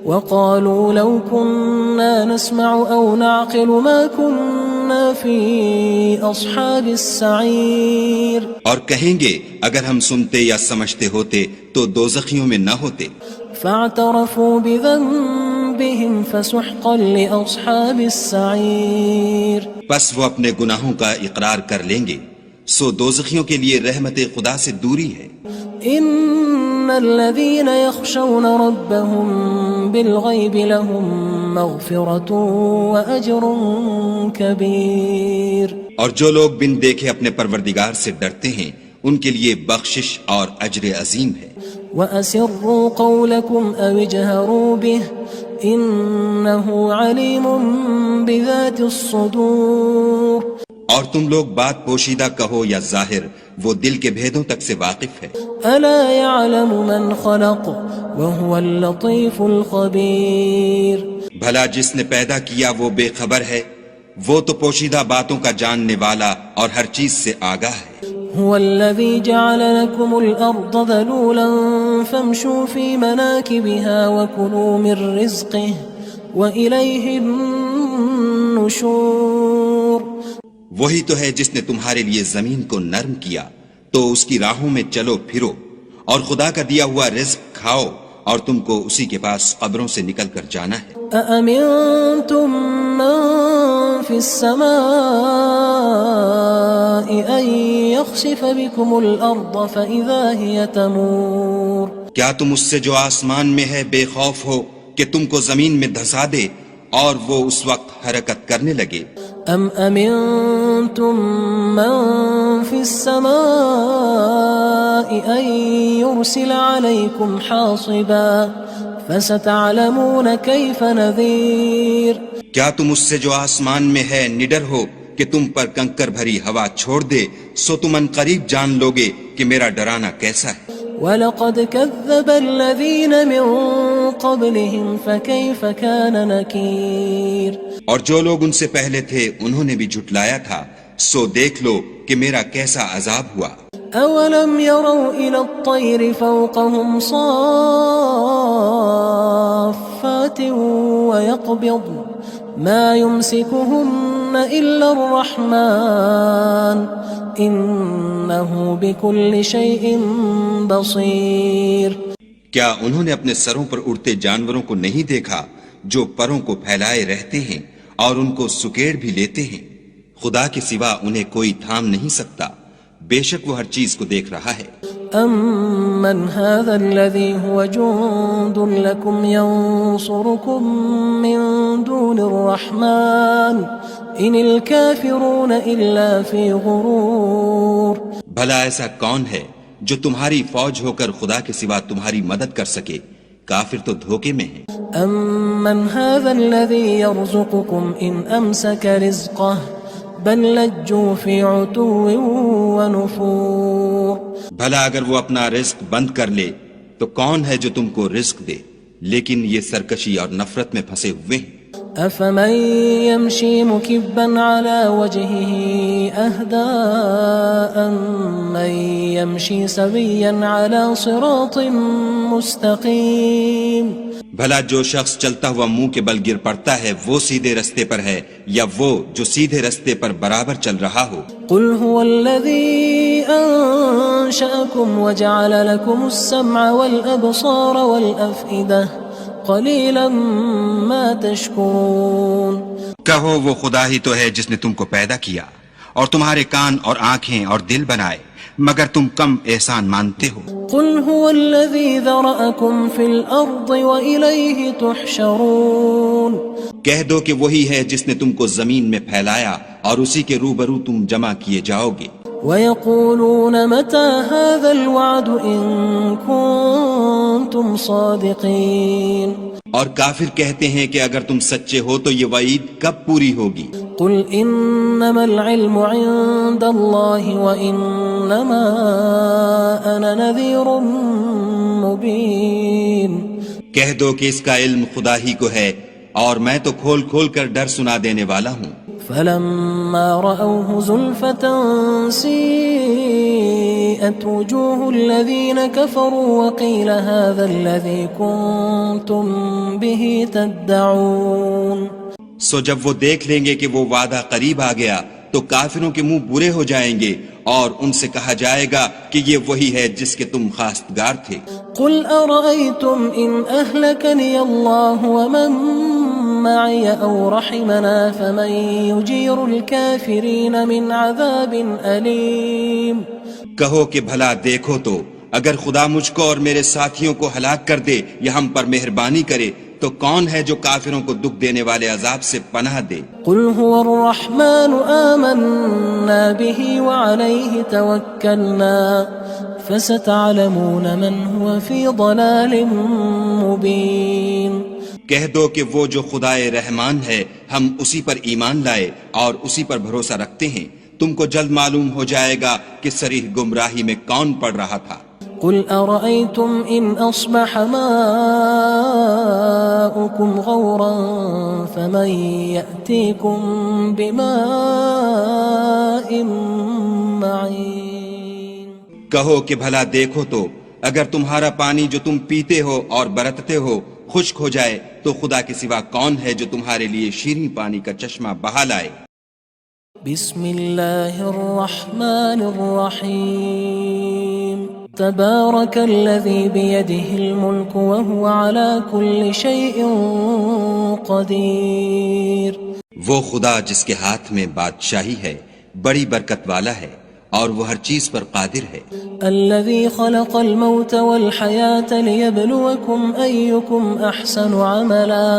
وقالوا لو كنا نسمع أو نعقل ما كنا في أصحاب السعير. اور کہیں گے اگر ہم سنتے یا سمجھتے ہوتے تو دوزخیوں میں نہ ہوتے. فاعترفوا بذنبهم فسحقا لأصحاب السعير. پس وہ اپنے گناہوں کا اقرار کر لیں گے، سو دوزخیوں کے لیے رحمت خدا سے دوری ہے. ان الذين يخشون ربهم بالغيب لهم مغفرة واجر كبير. اور جو لوگ بن دیکھے اپنے پروردگار سے ڈرتے ہیں ان کے لیے بخشش اور اجر عظیم ہے. وَأَسِرُّوا قَوْلَكُمْ أَوِ اجْهَرُوا بِهِ إِنَّهُ عَلِيمٌ بِذَاتِ الصُّدُورِ. اور تم لوگ بات پوشیدہ کہو یا ظاہر، وہ دل کے بھیدوں تک سے واقف ہے. أَلَا يَعْلَمُ مَنْ خَلَقَ وَهُوَ اللَّطِيفُ الْخَبِيرُ. بھلا جس نے پیدا کیا وہ بے خبر ہے، وہ تو پوشیدہ باتوں کا جاننے والا اور ہر چیز سے آگاہ ہے. هو الذي جعل لكم الأرض ذلولا فامشوا في مناكبها وكلوا من رزقه وإليه النشور. وہی تو ہے جس نے تمہارے لیے زمین کو نرم کیا تو اس کی راہوں میں چلو پھرو اور خدا کا دیا ہوا رزق کھاؤ اور تم کو اسی کے پاس قبروں سے نکل کر جانا ہے. أأمنتم من في السماء أن يخسف بكم الأرض فإذا هي تمور. کیا تم اس سے جو آسمان میں ہے بے خوف ہو کہ تم کو زمین میں دھسا دے اور وہ اس وقت حرکت کرنے لگے؟ ام امنتم من في السماء ان يرسل عليكم حاصبا فستعلمون كيف نذير. کیا تم اس سے جو آسمان میں ہے نڈر ہو کہ تم پر کنکر بھری ہوا چھوڑ دے، سو تم ان قریب جان لوگے کہ میرا ڈرانا کیسا ہے. وَلَقَدْ كَذَّبَ الَّذِينَ مِن قَبْلِهِمْ فَكَيْفَ كَانَ نَكِيرٌ. اور جو لوگ ان سے پہلے تھے انہوں نے بھی جھٹلایا تھا، سو دیکھ لو کہ میرا کیسا عذاب ہوا. أَوَلَمْ يَرَوْا إِلَى الطَّيْرِ فَوْقَهُمْ صَافَّاتٍ ما يمسكهن إلا الرحمن إنه بكل شيء بصير. کیا انہوں نے اپنے سروں پر اڑتے جانوروں کو نہیں دیکھا جو پروں کو پھیلائے رہتے ہیں اور ان کو سکیڑ بھی لیتے ہیں؟ خدا کے سوا انہیں کوئی تھام نہیں سکتا، بے شک وہ ہر چیز کو دیکھ رہا ہے. أَمَّنْ هَذَا الَّذِي هُوَ جُندٌ لَكُمْ يَنصُرُكُم مِّن دُونِ الرَّحْمَٰنِ إِنِ الْكَافِرُونَ إِلَّا فِي غُرُورٍ. بھلا ایسا کون ہے جو تمہاری فوج ہو کر خدا کے سوا تمہاری مدد کر سکے؟ کافر تو دھوکے میں ہیں. أَمَّنْ هَذَا الَّذِي يَرْزُقُكُمْ إِنْ أَمْسَكَ رِزْقَهُ بل لجوا فی عتو ونفور. بھلا اگر وہ اپنا رزق بند کر لے تو کون ہے جو تم کو رزق دے، لیکن یہ سرکشی اور نفرت میں پھنسے ہوئے ہیں. افمن يمشي مكبا على وجهه اهدى من يمشي سويا على صراط مستقيم. بھلا جو شخص چلتا ہوا منہ کے بل گر پڑتا ہے وہ سیدھے رستے پر ہے یا وہ جو سیدھے رستے پر برابر چل رہا ہو؟ قل هو الذي انشأكم وجعل لكم السمع والابصار والافئدة قلیلا ما تشکرون. کہو وہ خدا ہی تو ہے جس نے تم کو پیدا کیا اور تمہارے کان اور آنکھیں اور دل بنائے، مگر تم کم احسان مانتے ہو. قل هو الذي ذرأكم في الارض وإلیہ تحشرون. کہہ دو کہ وہی ہے جس نے تم کو زمین میں پھیلایا اور اسی کے روبرو تم جمع کیے جاؤ گے. وَيَقُولُونَ مَتَى هَذَا الْوَعْدُ إِن كُنتُمْ صَادِقِينَ. اور کافر کہتے ہیں کہ اگر تم سچے ہو تو یہ وعید کب پوری ہوگی؟ قُلْ إِنَّمَا الْعِلْمُ عِندَ اللَّهِ وَإِنَّمَا أَنَا نَذِيرٌ مُبِينٌ. کہہ دو کہ اس کا علم خدا ہی کو ہے اور میں تو کھول کھول کر ڈر سنا دینے والا ہوں. فلما رأوه زلفة سيئت وجوه الذين كفروا وقيل هذا الذي كنتم به تدعون. سو جب وہ دیکھ لیں گے کہ وہ وعدہ قریب آ گیا تو کافروں کے منہ برے ہو جائیں گے اور ان سے کہا جائے گا کہ یہ وہی ہے جس کے تم خواستگار تھے. قل أرأيتم إن أهلكني الله ومن معي أو رحمنا فمن يجير الكافرين من عذاب أليم. کہو کہ بھلا دیکھو تو اگر خدا مجھ کو اور میرے ساتھیوں کو ہلاک کر دے یا ہم پر مہربانی کرے تو کون ہے جو کافروں کو دکھ دینے والے عذاب سے پناہ دے؟ قل هو الرحمن آمنا به وعليه توكلنا فستعلمون من هو في ضلال مبين. کہہ دو کہ وہ جو خدائے رحمان ہے ہم اسی پر ایمان لائے اور اسی پر بھروسہ رکھتے ہیں، تم کو جلد معلوم ہو جائے گا کہ صریح گمراہی میں کون پڑ رہا تھا. قل أرأيتم إن أصبح ماؤكم غورا فمن يأتيكم بماء معين. کہو کہ بھلا دیکھو تو اگر تمہارا پانی جو تم پیتے ہو اور برتتے ہو خشک ہو جائے تو خدا کے سوا کون ہے جو تمہارے لیے شیریں پانی کا چشمہ بہا لائے. بسم اللہ الرحمن الرحیم. تبارک الذی بیدہ الملک وهو على كل شیء قدیر. وہ خدا جس کے ہاتھ میں بادشاہی ہے بڑی برکت والا ہے اور وہ ہر چیز پر قادر ہے. الذي خلق الموت والحياة ليبلوكم أيكم أحسن عملا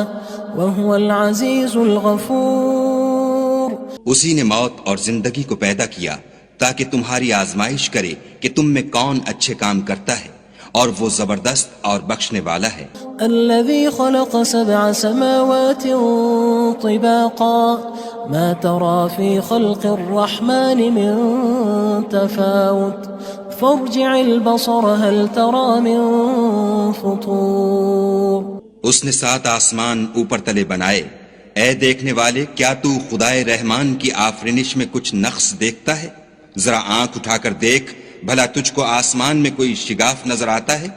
وهو العزيز الغفور. اسی نے موت اور زندگی کو پیدا کیا تاکہ تمہاری آزمائش کرے کہ تم میں کون اچھے کام کرتا ہے اور وہ زبردست اور بخشنے والا ہے. الذي خلق 7 سماوات طباقا ما ترى في خلق الرحمن من تفاوت فارجع البصر هل ترى من فطور. اس نے 7 آسمان اوپر تلے بنائے. اے دیکھنے والے کیا تو خدائے رحمان کی آفرینش میں کچھ نقص دیکھتا ہے؟ ذرا آنکھ اٹھا کر دیکھ بھلا تجھ کو آسمان میں کوئی شگاف نظر آتا ہے؟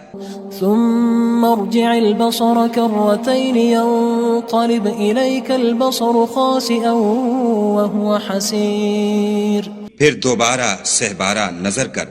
ثم ارجع البصر كرتين ينقلب إليك البصر خاسئا وهو حسير پھر دوبارہ سہبارہ نظر کر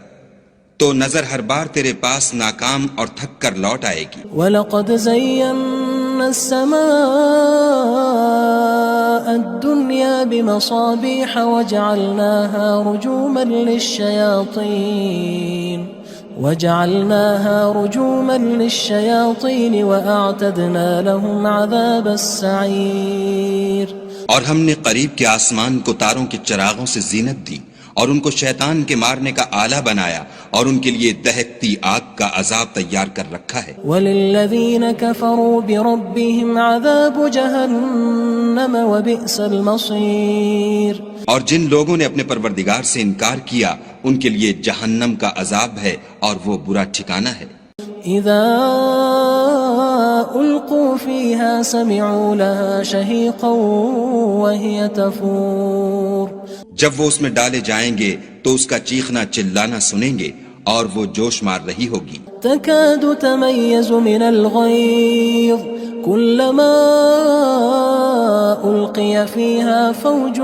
تو نظر ہر بار تیرے پاس ناکام اور تھک کر لوٹ آئے گی۔ وَلَقَدْ زَيَّنَّا السَّمَاءَ الدُّنْيَا بِمَصَابِيحَ وَجَعَلْنَاهَا رُجُومًا لِلشَّيَاطِينِ وَأَعْتَدْنَا لَهُمْ عَذَابَ السَّعِيرِ۔ اور ہم نے قریب کے آسمان کو تاروں کے چراغوں سے زینت دی اور ان کو شیطان کے مارنے کا آلہ بنایا اور ان کے لیے دہکتی آگ کا عذاب تیار کر رکھا ہے۔ وَلِلَّذِينَ كَفَرُوا بِرَبِّهِمْ عَذَابُ جَهَنَّمَ وَبِئْسَ الْمَصِيرُ۔ اور جن لوگوں نے اپنے پروردگار سے انکار کیا ان کے لیے جہنم کا عذاب ہے اور وہ برا ٹھکانہ ہے۔ اذا القوا فيها سمعوا لها شهيقا وهي تفور۔ جب وہ اس میں ڈالے جائیں گے تو اس کا چیخنا چلانا سنیں گے اور وہ جوش مار رہی ہوگی۔ تكاد تميز من الغيظ كلما ألقي فيها فوج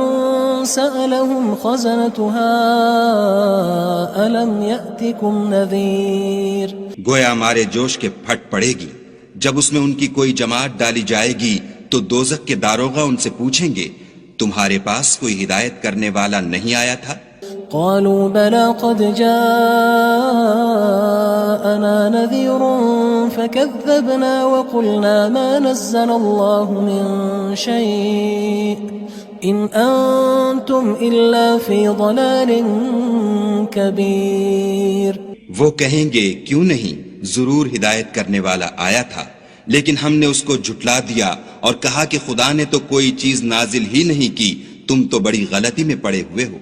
سألهم خزنتها ألم يأتكم نذير۔ گویا مارے جوش کے پھٹ پڑے گی جب اس میں ان کی کوئی جماعت ڈالی جائے گی تو دوزخ کے داروغہ ان سے پوچھیں گے تمہارے پاس کوئی ہدایت کرنے والا نہیں آیا تھا؟ قالوا بلى قد جاءنا نذير فكذبنا وقلنا ما نزل الله من شيء إن أنتم إلا في ضلال كبير۔ وہ کہیں گے کیوں نہیں، ضرور ہدایت کرنے والا آیا تھا، لیکن ہم نے اس کو جھٹلا دیا اور کہا کہ خدا نے تو کوئی چیز نازل ہی نہیں کی، تم تو بڑی غلطی میں پڑے ہوئے ہو۔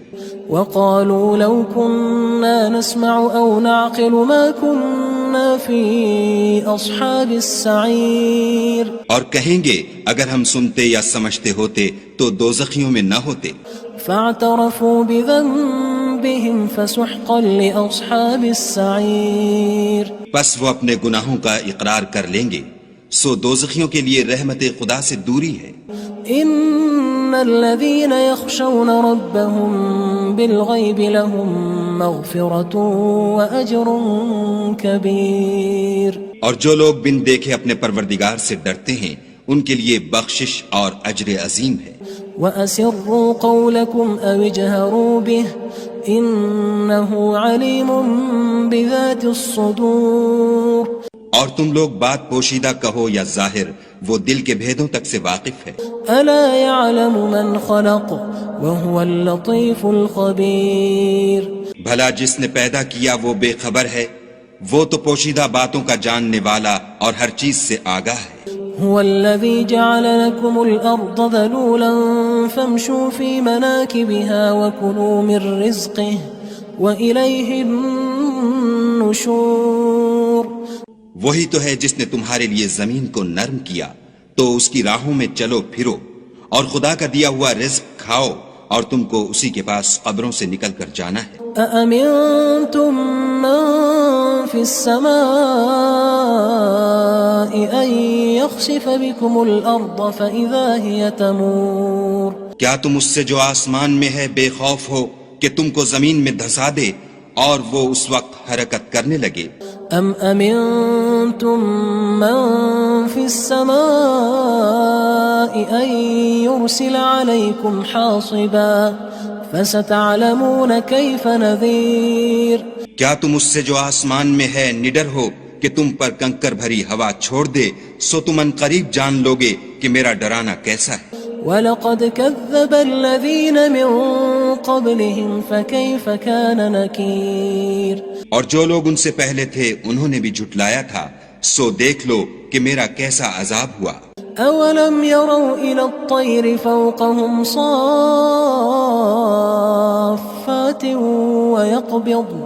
وقالوا لو كنا نسمع أو نعقل ما كنا في أصحاب السعير۔ اور کہیں گے اگر ہم سنتے یا سمجھتے ہوتے تو دوزخیوں میں نہ ہوتے۔ فاعترفوا بذنبهم فسحقا لأصحاب السعير۔ پس وہ اپنے گناہوں کا اقرار کر لیں گے، سو دوزخیوں کے لیے رحمت خدا سے دوری ہے۔ ان الذين يخشون ربهم بالغيب لهم مغفرة واجر كبير۔ اور جو لوگ بن دیکھے اپنے پروردگار سے ڈرتے ہیں ان کے لیے بخشش اور اجر عظیم ہے۔ وَأَسِرُّوا قَوْلَكُمْ أَوِ اجْهَرُوا بِهِ إِنَّهُ عَلِيمٌ بِذَاتِ الصُّدُورِ۔ اور تم لوگ بات پوشیدہ کہو یا ظاہر، وہ دل کے بھیدوں تک سے واقف ہے۔ أَلَا يَعْلَمُ مَنْ خَلَقَ وَهُوَ اللَّطِيفُ الْخَبِيرُ۔ بھلا جس نے پیدا کیا وہ بے خبر ہے، وہ تو پوشیدہ باتوں کا جاننے والا اور ہر چیز سے آگاہ ہے۔ هو الذي جعل لكم الأرض ذلولا فامشوا في مناكبها وكلوا من رزقه وإليه النشور۔ وہی تو ہے جس نے تمہارے لیے زمین کو نرم کیا تو اس کی راہوں میں چلو پھرو اور خدا کا دیا ہوا رزق کھاؤ اور تم کو اسی کے پاس قبروں سے نکل کر جانا ہے۔ أأمنتم من في السماء أن يخسف بكم الأرض فإذا هي تمور۔ کیا تم اس سے جو آسمان میں ہے بے خوف ہو کہ تم کو زمین میں دھسا دے اور وہ اس وقت حرکت کرنے لگے؟ أم أمنتم من في السماء أن يرسل عليكم حاصبا فستعلمون كيف نذير۔ کیا تم اس سے جو آسمان میں ہے نڈر ہو کہ تم پر کنکر بھری ہوا چھوڑ دے، سو تم ان قریب جان لوگے کہ میرا ڈرانا کیسا ہے۔ وَلَقَدْ كَذَّبَ الَّذِينَ مِن قَبْلِهِمْ فَكَيْفَ كَانَ نَكِيرٌ۔ اور جو لوگ ان سے پہلے تھے انہوں نے بھی جھٹلایا تھا، سو دیکھ لو کہ میرا کیسا عذاب ہوا۔ أَوَلَمْ يَرَوْا إِلَى الطَّيْرِ فَوْقَهُمْ صَافَّاتٍ وَيَقْبِضْنَ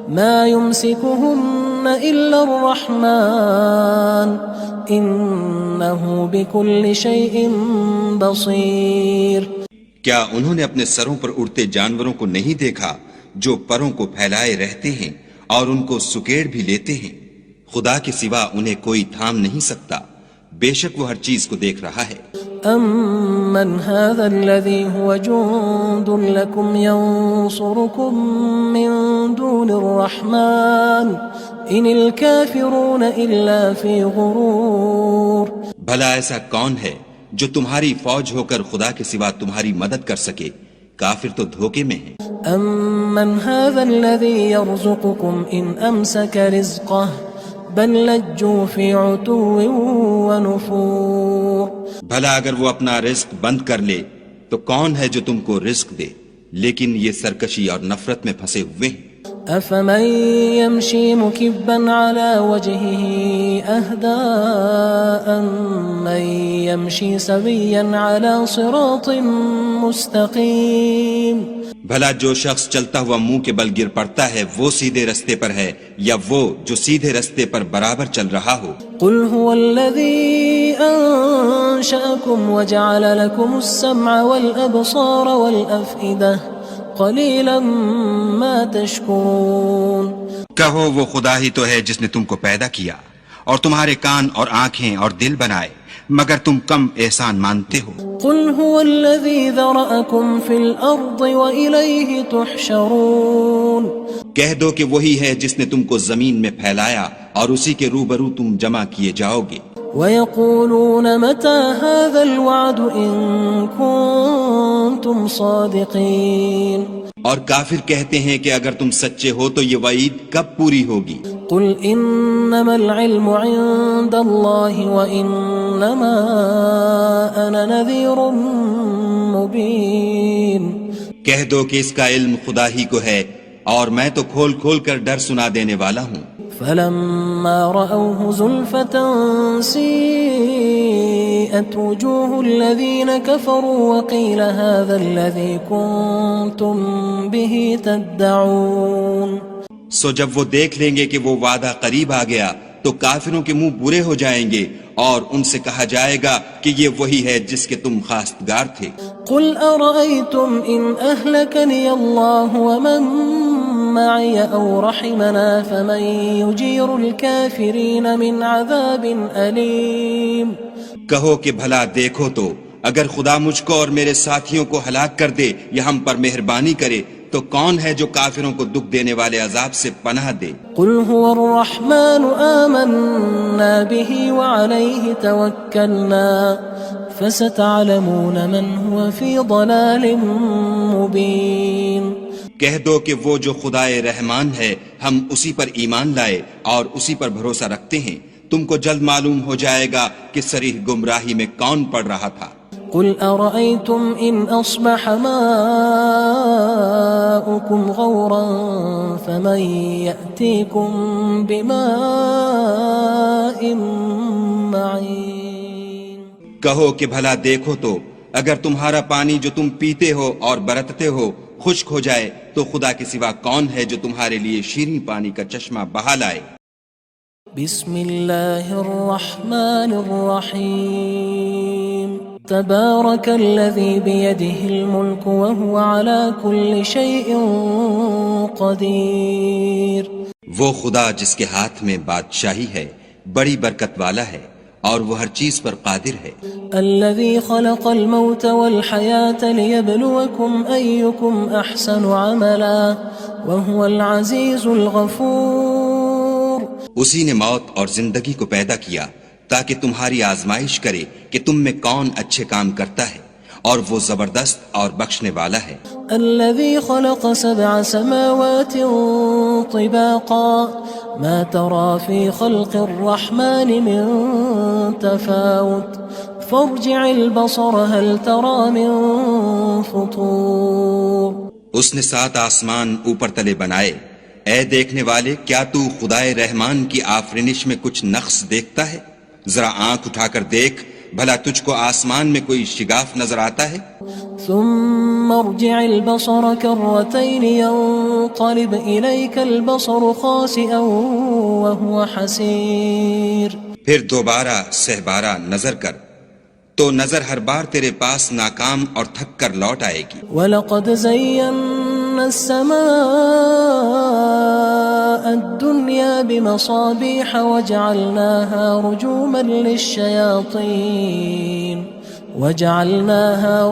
مَا يُمْسِكُهُنَّ إِلَّا الرَّحْمَنُ إِنَّهُ بِكُلِّ شَيْءٍ بَصِيرٌ۔ کیا انہوں نے اپنے سروں پر اڑتے جانوروں کو نہیں دیکھا جو پروں کو پھیلائے رہتے ہیں اور ان کو سکیڑ بھی لیتے ہیں، خدا کے سوا انہیں کوئی تھام نہیں سکتا، بے شک وہ ہر چیز کو دیکھ رہا ہے۔ أَمَّنْ هَذَا الَّذِي هُوَ جُندٌ لَكُمْ يَنصُرُكُم مِّن دُونِ الرَّحْمَٰنِ إِنِ الْكَافِرُونَ إِلَّا فِي غُرُورٍ۔ بھلا ایسا کون ہے جو تمہاری فوج ہو کر خدا کے سوا تمہاری مدد کر سکے؟ کافر تو دھوکے میں ہیں۔ أَمَّنْ هَذَا الَّذِي يَرْزُقُكُمْ إِنْ أَمْسَكَ رِزْقَهُ بَل لَجُّوا فِي عُتُوٍّ وَنُفُورٍ۔ بھلا اگر وہ اپنا رزق بند کر لے تو کون ہے جو تم کو رزق دے؟ لیکن یہ سرکشی اور نفرت میں پھنسے ہوئے ہیں۔ أَفَمَن يَمْشِي مُكِبًّا عَلَى وَجْهِهِ أَهْدَىٰ أَمَّن يَمْشِي سَوِيًّا عَلَى صِرَاطٍ مُّسْتَقِيمٍ۔ بھلا جو شخص چلتا ہوا منہ کے بل گر پڑتا ہے وہ سیدھے رستے پر ہے یا وہ جو سیدھے رستے پر برابر چل رہا ہو؟ قُلْ هُوَ الَّذِي أَنشَأَكُمْ وَجَعَلَ لَكُمُ السَّمْعَ وَالْأَبْصَارَ وَالْأَفْئِدَةَ قَلِيلًا مَا تَشْكُرُونَ۔ کہو وہ خدا ہی تو ہے جس نے تم کو پیدا کیا اور تمہارے کان اور آنکھیں اور دل بنائے، مگر تم کم احسان مانتے ہو۔ قُلْ هُوَ الَّذِي ذَرَأَكُمْ فِي الْأَرْضِ وَإِلَيْهِ تُحْشَرُونَ۔ کہہ دو کہ وہی ہے جس نے تم کو زمین میں پھیلایا اور اسی کے روبرو تم جمع کیے جاؤ گے۔ وَيَقُولُونَ مَتَىٰ هَٰذَا الْوَعْدُ إِن كُنتُمْ صَادِقِينَ۔ اور کافر کہتے ہیں کہ اگر تم سچے ہو تو یہ وعید کب پوری ہوگی؟ قُلْ إِنَّمَا الْعِلْمُ عِندَ اللَّهِ وَإِنَّمَا أَنَا نَذِيرٌ مُّبِينٌ۔ کہہ دو کہ اس کا علم خدا ہی کو ہے اور میں تو کھول کھول کر ڈر سنا دینے والا ہوں۔ فَلَمَّا رَأَوْهُ زُلْفَةً سِيئَتْ وُجُوهُ الَّذِينَ كَفَرُوا وَقِيلَ هَٰذَا الَّذِي كُنتُم بِهِ تَدَّعُونَ۔ سو جب وہ دیکھ لیں گے کہ وہ وعدہ قریب آ گیا تو کافروں کے منہ برے ہو جائیں گے اور ان سے کہا جائے گا کہ یہ وہی ہے جس کے تم خواستگار تھے۔ قُلْ أَرَأَيْتُمْ إِنْ أَهْلَكَنِيَ اللَّهُ وَمَن مَّعِيَ أَوْ رَحِمَنَا فَمَن يُجِيرُ الْكَافِرِينَ مِنْ عَذَابٍ أَلِيمٍ۔ کہو کہ بھلا دیکھو تو اگر خدا مجھ کو اور میرے ساتھیوں کو ہلاک کر دے یا ہم پر مہربانی کرے تو کون ہے جو کافروں کو دکھ دینے والے عذاب سے پناہ دے؟ قُلْ هُوَ الرَّحْمَٰنُ آمَنَّا بِهِ وَعَلَيْهِ تَوَكَّلْنَا فَسَتَعْلَمُونَ مَنْ هُوَ فِي ضَلَالٍ مُّبِينٍ۔ کہہ دو کہ وہ جو خدائے رحمان ہے ہم اسی پر ایمان لائے اور اسی پر بھروسہ رکھتے ہیں، تم کو جلد معلوم ہو جائے گا کہ صریح گمراہی میں کون پڑ رہا تھا۔ قُلْ أَرَأَيْتُمْ إِنْ أَصْبَحَ مَاؤُكُمْ غَوْرًا فَمَن يَأْتِيكُم بِمَاءٍ مَّعِينٍ۔ کہو کہ بھلا دیکھو تو اگر تمہارا پانی جو تم پیتے ہو اور برتتے ہو خشک ہو جائے تو خدا کے سوا کون ہے جو تمہارے لیے شیریں پانی کا چشمہ بہا لائے؟ بسم اللہ الرحمن الرحیم تبارک الذی بیدہ الملک وهو على كل شیء قدیر۔ وہ خدا جس کے ہاتھ میں بادشاہی ہے بڑی برکت والا ہے اور وہ ہر چیز پر قادر ہے۔ الذي خلق الموت والحياة ليبلوكم أيكم أحسن عملا وهو العزيز الغفور۔ اسی نے موت اور زندگی کو پیدا کیا تاکہ تمہاری آزمائش کرے کہ تم میں کون اچھے کام کرتا ہے اور وہ زبردست اور بخشنے والا ہے۔ الذي خلق 7 سماوات طباقا ما ترى في خلق الرحمن من تفاوت فارجع البصر هل ترى من فطور۔ اس نے 7 آسمان اوپر تلے بنائے، اے دیکھنے والے کیا تو خدائے رحمان کی آفرینش میں کچھ نقص دیکھتا ہے؟ ذرا آنکھ اٹھا کر دیکھ بھلا تجھ کو آسمان میں کوئی شگاف نظر آتا ہے؟ ثم ارجع البصر كرتين ينقلب إليك البصر خاسئا وهو حسير۔ پھر دوبارہ سہبارہ نظر کر تو نظر ہر بار تیرے پاس ناکام اور تھک کر لوٹ آئے گی۔ وَلَقَدْ زَيَّنَّا السماء الدنيا بمصابيح وجعلناها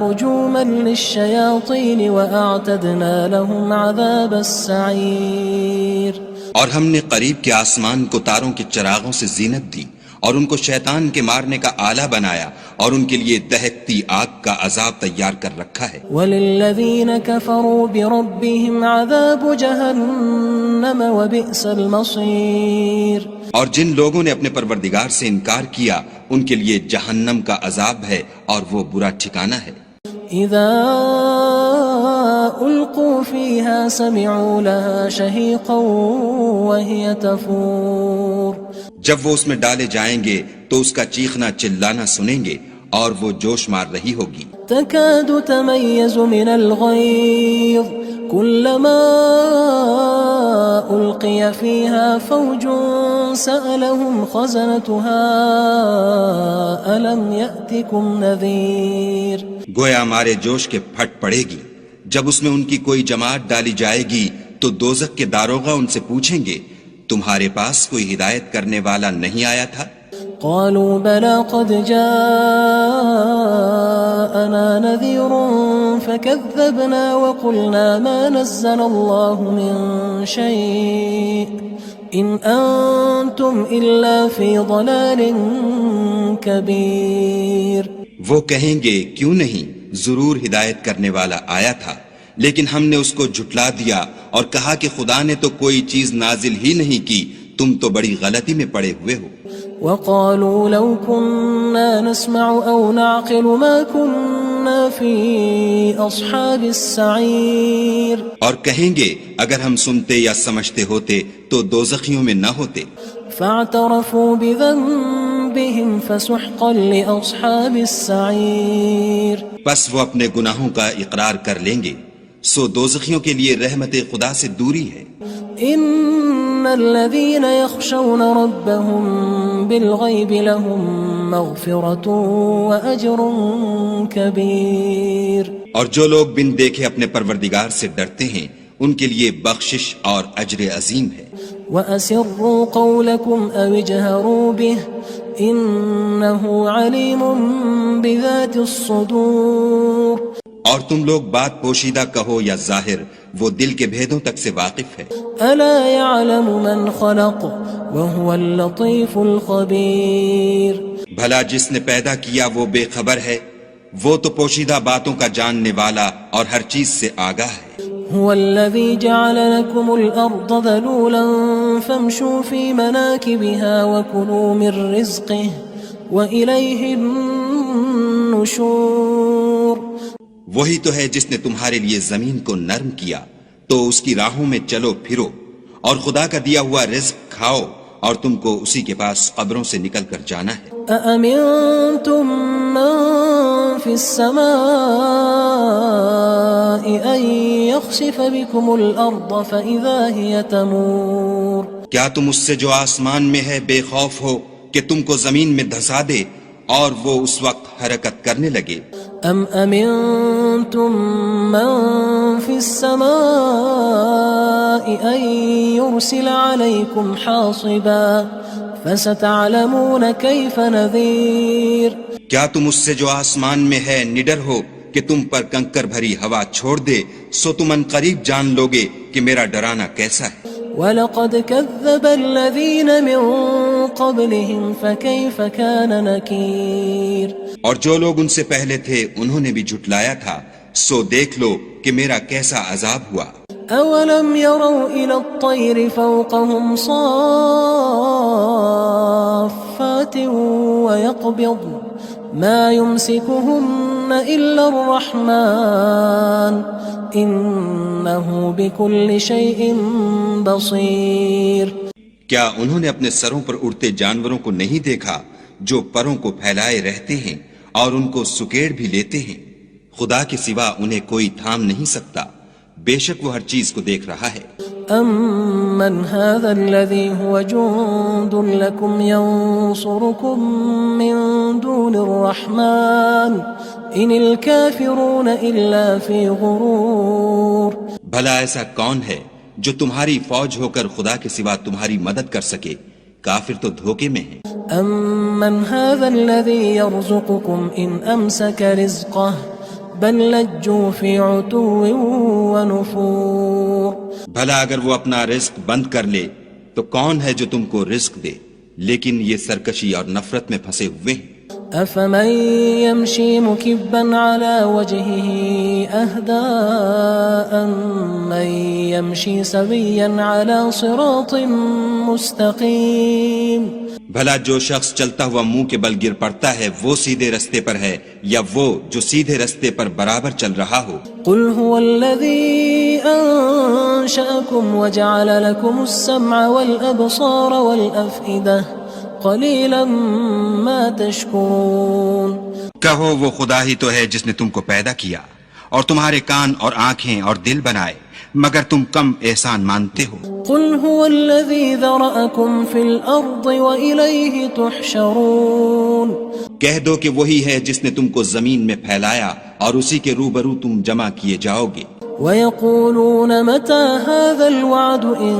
رجوما للشياطين وأعتدنا لهم عذاب السعير. اور ہم نے قریب کے آسمان کو تاروں کے چراغوں سے زینت دی اور ان کو شیطان کے مارنے کا آلہ بنایا اور ان کے لیے دہکتی آگ کا عذاب تیار کر رکھا ہے. وَلِلَّذِينَ كَفَرُوا بِرَبِّهِمْ عَذَابُ جَهَنَّمَ وَبِئْسَ الْمَصِيرُ. اور جن لوگوں نے اپنے پروردگار سے انکار کیا ان کے لیے جہنم کا عذاب ہے اور وہ برا ٹھکانہ ہے. اذا القوا فيها سمعوا لها شهيقا وهي تفور. جب وہ اس میں ڈالے جائیں گے تو اس کا چیخنا چلانا سنیں گے اور وہ جوش مار رہی ہوگی. تكاد تميز من الغيظ كلما ألقي فيها فوج سألهم خزنتها ألم يأتكم نذير. گویا ہمارے جوش کے پھٹ پڑے گی جب اس میں ان کی کوئی جماعت ڈالی جائے گی تو دوزخ کے داروغہ ان سے پوچھیں گے تمہارے پاس کوئی ہدایت کرنے والا نہیں آیا تھا؟ قالوا بلى قد جاءنا نذير فكذبنا وقلنا ما نزل الله من شيء إن أنتم إلا في ضلال كبير. وہ کہیں گے کیوں نہیں، ضرور ہدایت کرنے والا آیا تھا، لیکن ہم نے اس کو جھٹلا دیا اور کہا کہ خدا نے تو کوئی چیز نازل ہی نہیں کی، تم تو بڑی غلطی میں پڑے ہوئے ہو. وقالوا لو كنا نسمع أو نعقل ما كنا في أصحاب السعير. اور کہیں گے اگر ہم سنتے یا سمجھتے ہوتے تو دوزخیوں میں نہ ہوتے. فاعترفوا بذنبهم فسحقا لأصحاب السعير. بس وہ اپنے گناہوں کا اقرار کر لیں گے، سو دوزخیوں کے لیے رحمت خدا سے دوری ہے. ان الذين يخشون ربهم بالغيب لهم مغفرة وأجر كبير. اور جو لوگ بن دیکھے اپنے پروردگار سے ڈرتے ہیں ان کے لیے بخشش اور اجر عظیم ہے. وَأَسِرُّوا قَوْلَكُمْ أَوِ اجْهَرُوا بِهِ إِنَّهُ عَلِيمٌ بِذَاتِ الصُّدُورِ. اور تم لوگ بات پوشیدہ کہو یا ظاہر، وہ دل کے بھیدوں تک سے واقف ہے. أَلَا يَعْلَمُ مَنْ خَلَقَ وَهُوَ اللَّطِيفُ الْخَبِيرُ. بھلا جس نے پیدا کیا وہ بے خبر ہے، وہ تو پوشیدہ باتوں کا جاننے والا اور ہر چیز سے آگاہ ہے. هو الذي جعل لكم الأرض ذلولا فامشوا في مناكبها وكلوا من رزقه وإليه النشور. وہی تو ہے جس نے تمہارے لیے زمین کو نرم کیا تو اس کی راہوں میں چلو پھرو اور خدا کا دیا ہوا رزق کھاؤ اور تم کو اسی کے پاس قبروں سے نکل کر جانا ہے. أأمنتم من في السماء أن يخسف بكم الأرض فإذا هي تمور. کیا تم اس سے جو آسمان میں ہے بے خوف ہو کہ تم کو زمین میں دھسا دے اور وہ اس وقت حرکت کرنے لگے؟ أم أمنتم من في السماء أن يرسل عليكم حاصبا فستعلمون كيف نذير. کیا تم اس سے جو آسمان میں ہے نڈر ہو کہ تم پر کنکر بھری ہوا چھوڑ دے، سو تم ان قریب جان لوگے کہ میرا ڈرانا کیسا ہے. وَلَقَدْ كَذَّبَ الَّذِينَ مِن قَبْلِهِمْ فَكَيْفَ كَانَ نَكِيرٌ. اور جو لوگ ان سے پہلے تھے انہوں نے بھی جھٹلایا تھا، سو دیکھ لو کہ میرا کیسا عذاب ہوا. أَوَلَمْ يَرَوْا إِلَى الطَّيْرِ فَوْقَهُمْ صَافَّاتٍ وَيَقْبِضْنَ مَا يُمْسِكُهُنَّ إِلَّا الرَّحْمَنُ إِنَّهُ بِكُلِّ شَيْءٍ بَصِيرٌ. کیا انہوں نے اپنے سروں پر اڑتے جانوروں کو نہیں دیکھا جو پروں کو پھیلائے رہتے ہیں اور ان کو سکیڑ بھی لیتے ہیں؟ خدا کے سوا انہیں کوئی تھام نہیں سکتا، بے شک وہ ہر چیز کو دیکھ رہا ہے. أَمَّنْ هَذَا الَّذِي هُوَ جُنْدٌ لَكُمْ يَنْصُرُكُمْ مِنْ دُونِ الرَّحْمَنِ إِنِ الْكَافِرُونَ إِلَّا فِي غُرُورٍ. بھلا ایسا کون ہے جو تمہاری فوج ہو کر خدا کے سوا تمہاری مدد کر سکے؟ کافر تو دھوکے میں ہیں. أَمَّنْ هَذَا الَّذِي يَرْزُقُكُمْ إِنْ أَمْسَكَ رِزْقَهُ بَلْ لَجُّوا فِي عُتُوٍّ وَنُفُورٍ. بھلا اگر وہ اپنا رزق بند کر لے تو کون ہے جو تم کو رزق دے؟ لیکن یہ سرکشی اور نفرت میں پھنسے ہوئے ہیں. أَفَمَن يَمْشِي مُكِبًّا عَلَى وَجْهِهِ أَهْدَىٰ أَمَّن يَمْشِي سَوِيًّا عَلَى صِرَاطٍ مُّسْتَقِيمٍ. بھلا جو شخص چلتا ہوا منہ کے بل گر پڑتا ہے وہ سیدھے رستے پر ہے یا وہ جو سیدھے رستے پر برابر چل رہا ہو؟ قُلْ هُوَ الَّذِي أَنشَأَكُمْ وَجَعَلَ لَكُمُ السَّمْعَ وَالْأَبْصَارَ وَالْأَفْئِدَةَ قَلِيلًا مَا تَشْكُرُونَ. کہو وہ خدا ہی تو ہے جس نے تم کو پیدا کیا اور تمہارے کان اور آنکھیں اور دل بنائے، مگر تم کم احسان مانتے ہو. قُلْ هُوَ الَّذِي ذَرَأَكُمْ فِي الْأَرْضِ وَإِلَيْهِ تُحْشَرُونَ. کہہ دو کہ وہی ہے جس نے تم کو زمین میں پھیلایا اور اسی کے روبرو تم جمع کیے جاؤ گے. وَيَقُولُونَ مَتَى هَذَا الْوَعْدُ إِن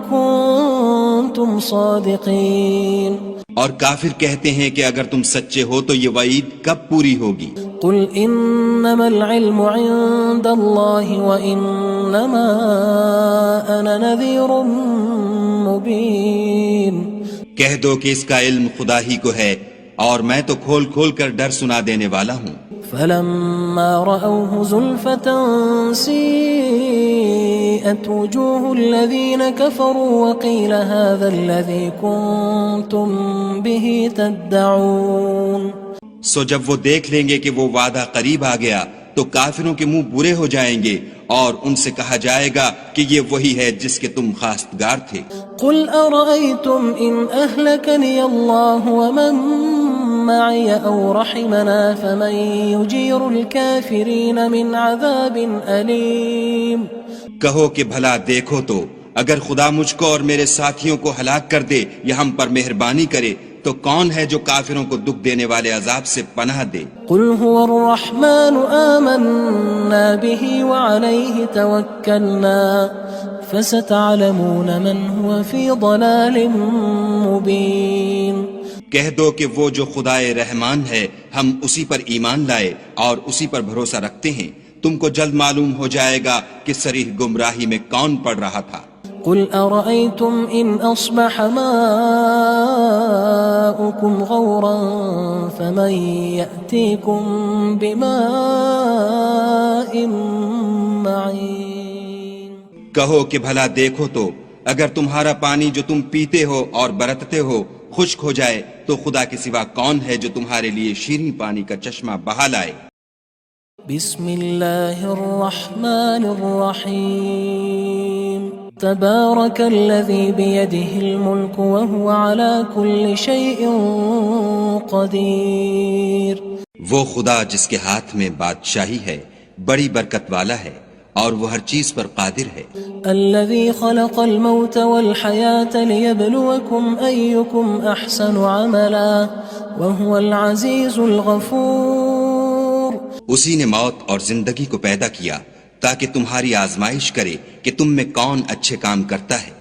كُنتُمْ صَادِقِينَ. اور کافر کہتے ہیں کہ اگر تم سچے ہو تو یہ وعید کب پوری ہوگی؟ قُلْ إِنَّمَا الْعِلْمُ عِندَ اللَّهِ وَإِنَّمَا أَنَا نَذِيرٌ مُّبِينٌ. کہہ دو کہ اس کا علم خدا ہی کو ہے اور میں تو کھول کھول کر ڈر سنا دینے والا ہوں. فَلَمَّا رَأَوْهُ زُلْفَةً سِيئَتْ وُجُوهُ الَّذِينَ كَفَرُوا وَقِيلَ هَذَا الَّذِي كُنتُم بِهِ تَدَّعُونَ. سو جب وہ دیکھ لیں گے کہ وہ وعدہ قریب آ گیا تو کافروں کے منہ برے ہو جائیں گے اور ان سے کہا جائے گا کہ یہ وہی ہے جس کے تم خواستگار تھے. قُلْ أَرَأَيْتُمْ إِنْ أَهْلَكَنِيَ اللَّهُ وَمَن مَّعِيَ أَوْ رَحِمَنَا فَمَن يُجِيرُ الْكَافِرِينَ مِنْ عَذَابٍ أَلِيمٍ. کہو کہ بھلا دیکھو تو اگر خدا مجھ کو اور میرے ساتھیوں کو ہلاک کر دے یا ہم پر مہربانی کرے تو کون ہے جو کافروں کو دکھ دینے والے عذاب سے پناہ دے؟ قُلْ هُوَ الرَّحْمَنُ آمَنَّا بِهِ وَعَلَيْهِ تَوَكَّلْنَا فَسَتَعْلَمُونَ مَنْ هُوَ فِي ضَلَالٍ مُّبِينٍ. کہہ دو کہ وہ جو خدائے رحمان ہے ہم اسی پر ایمان لائے اور اسی پر بھروسہ رکھتے ہیں، تم کو جلد معلوم ہو جائے گا کہ صریح گمراہی میں کون پڑ رہا تھا. قُلْ أَرَأَيْتُمْ إِنْ أَصْبَحَ مَاؤُكُمْ غَوْرًا فَمَنْ يَأْتِيكُمْ بِمَاءٍ مَّعِينٍ. کہو کہ بھلا دیکھو تو اگر تمہارا پانی جو تم پیتے ہو اور برتتے ہو خشک ہو جائے تو خدا کے سوا کون ہے جو تمہارے لیے شیریں پانی کا چشمہ بہا لائے. بسم اللہ الرحمن الرحیم. تبارک الذی بیدہ الملک وهو على كل شیء قدیر. وہ خدا جس کے ہاتھ میں بادشاہی ہے بڑی برکت والا ہے اور وہ ہر چیز پر قادر ہے. الذي خلق الموت والحياة ليبلوكم أيكم أحسن عملا وهو العزيز الغفور. اسی نے موت اور زندگی کو پیدا کیا تاکہ تمہاری آزمائش کرے کہ تم میں کون اچھے کام کرتا ہے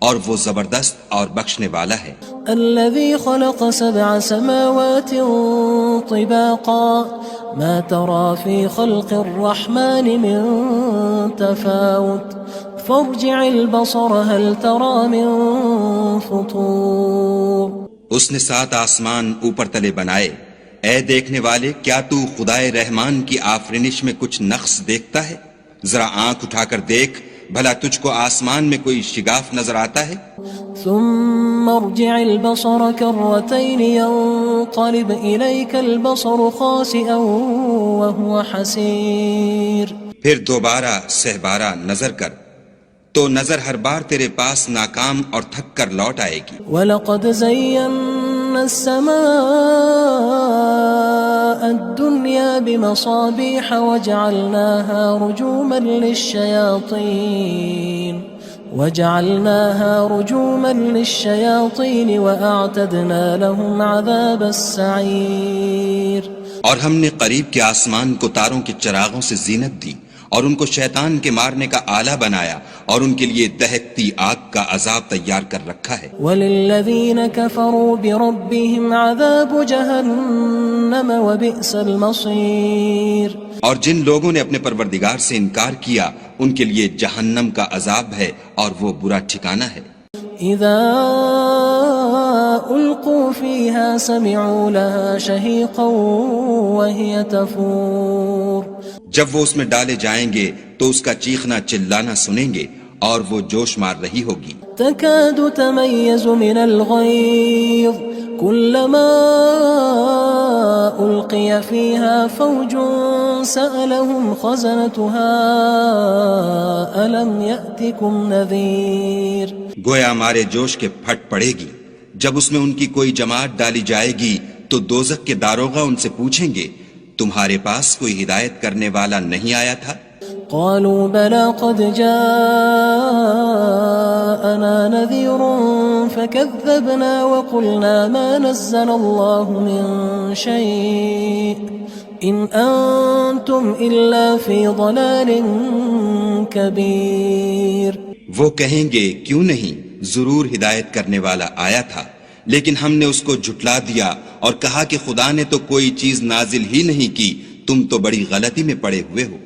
اور وہ زبردست اور بخشنے والا ہے. الذي خلق 7 سماوات طباقا ما ترى في خلق الرحمن من تفاوت فارجع البصر هل ترى من فطور. اس نے 7 آسمان اوپر تلے بنائے. اے دیکھنے والے کیا تو خدائے رحمان کی آفرینش میں کچھ نقص دیکھتا ہے؟ ذرا آنکھ اٹھا کر دیکھ بھلا تجھ کو آسمان میں کوئی شگاف نظر آتا ہے؟ ثم ارجع البصر كرتين ينقلب إليك البصر خاسئا وهو حسير. پھر دوبارہ سہبارہ نظر کر تو نظر ہر بار تیرے پاس ناکام اور تھک کر لوٹ آئے گی. وَلَقَدْ زَيَّنَّا السَّمَاءَ الدُّنْيَا بِمَصَابِيحَ وَجَعَلْنَاهَا رُجُومًا لِلشَّيَاطِينِ وجعلناها رجوما للشياطين وأعتدنا لهم عذاب السعير. اور ہم نے قریب کے آسمان کو تاروں کے چراغوں سے زینت دی اور ان کو شیطان کے مارنے کا آلہ بنایا اور ان کے لیے دہکتی آگ کا عذاب تیار کر رکھا ہے. وَلِلَّذِينَ كَفَرُوا بِرَبِّهِمْ عَذَابُ جَهَنَّمَ وَبِئْسَ الْمَصِيرُ. اور جن لوگوں نے اپنے پروردگار سے انکار کیا ان کے لیے جہنم کا عذاب ہے اور وہ برا ٹھکانہ ہے. اذا القوا فيها سمعوا لها شهيقا وهي تفور. جب وہ اس میں ڈالے جائیں گے تو اس کا چیخنا چلانا سنیں گے اور وہ جوش مار رہی ہوگی. تكاد تميز من الغيظ كلما ألقي فيها فوج سألهم خزنتها ألم يأتكم نذير. گویا ہمارے جوش کے پھٹ پڑے گی جب اس میں ان کی کوئی جماعت ڈالی جائے گی تو دوزخ کے داروغہ ان سے پوچھیں گے تمہارے پاس کوئی ہدایت کرنے والا نہیں آیا تھا؟ قالوا بلى قد جاءنا نذير فكذبنا وقلنا ما نزل الله من شيء إن أنتم إلا في ضلال كبير. وہ کہیں گے کیوں نہیں، ضرور ہدایت کرنے والا آیا تھا، لیکن ہم نے اس کو جھٹلا دیا اور کہا کہ خدا نے تو کوئی چیز نازل ہی نہیں کی، تم تو بڑی غلطی میں پڑے ہوئے ہو.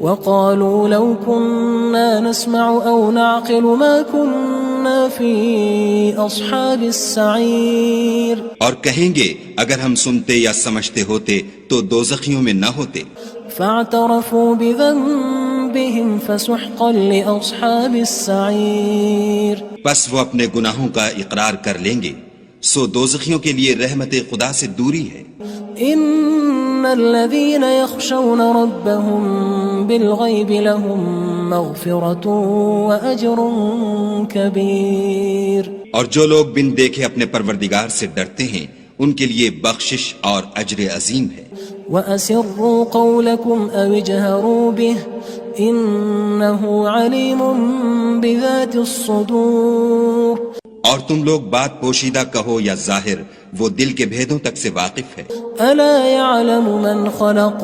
وقالوا لو كنا نسمع أو نعقل ما كنا في أصحاب السعير. اور کہیں گے اگر ہم سنتے یا سمجھتے ہوتے تو دوزخیوں میں نہ ہوتے. فاعترفوا بذنبهم فسحقا لأصحاب السعير. بس وہ اپنے گناہوں کا اقرار کر لیں گے، سو دوزخیوں کے لیے رحمت خدا سے دوری ہے. ان الذين يخشون ربهم بالغيب لهم مغفرة واجر كبير. اور جو لوگ بن دیکھے اپنے پروردگار سے ڈرتے ہیں ان کے لیے بخشش اور اجر عظیم ہے. وَأَسِرُّوا قَوْلَكُمْ أَوِ اجْهَرُوا بِهِ إِنَّهُ عَلِيمٌ بِذَاتِ الصُّدُورِ. اور تم لوگ بات پوشیدہ کہو یا ظاہر، وہ دل کے بھیدوں تک سے واقف ہے. أَلَا يَعْلَمُ مَنْ خَلَقَ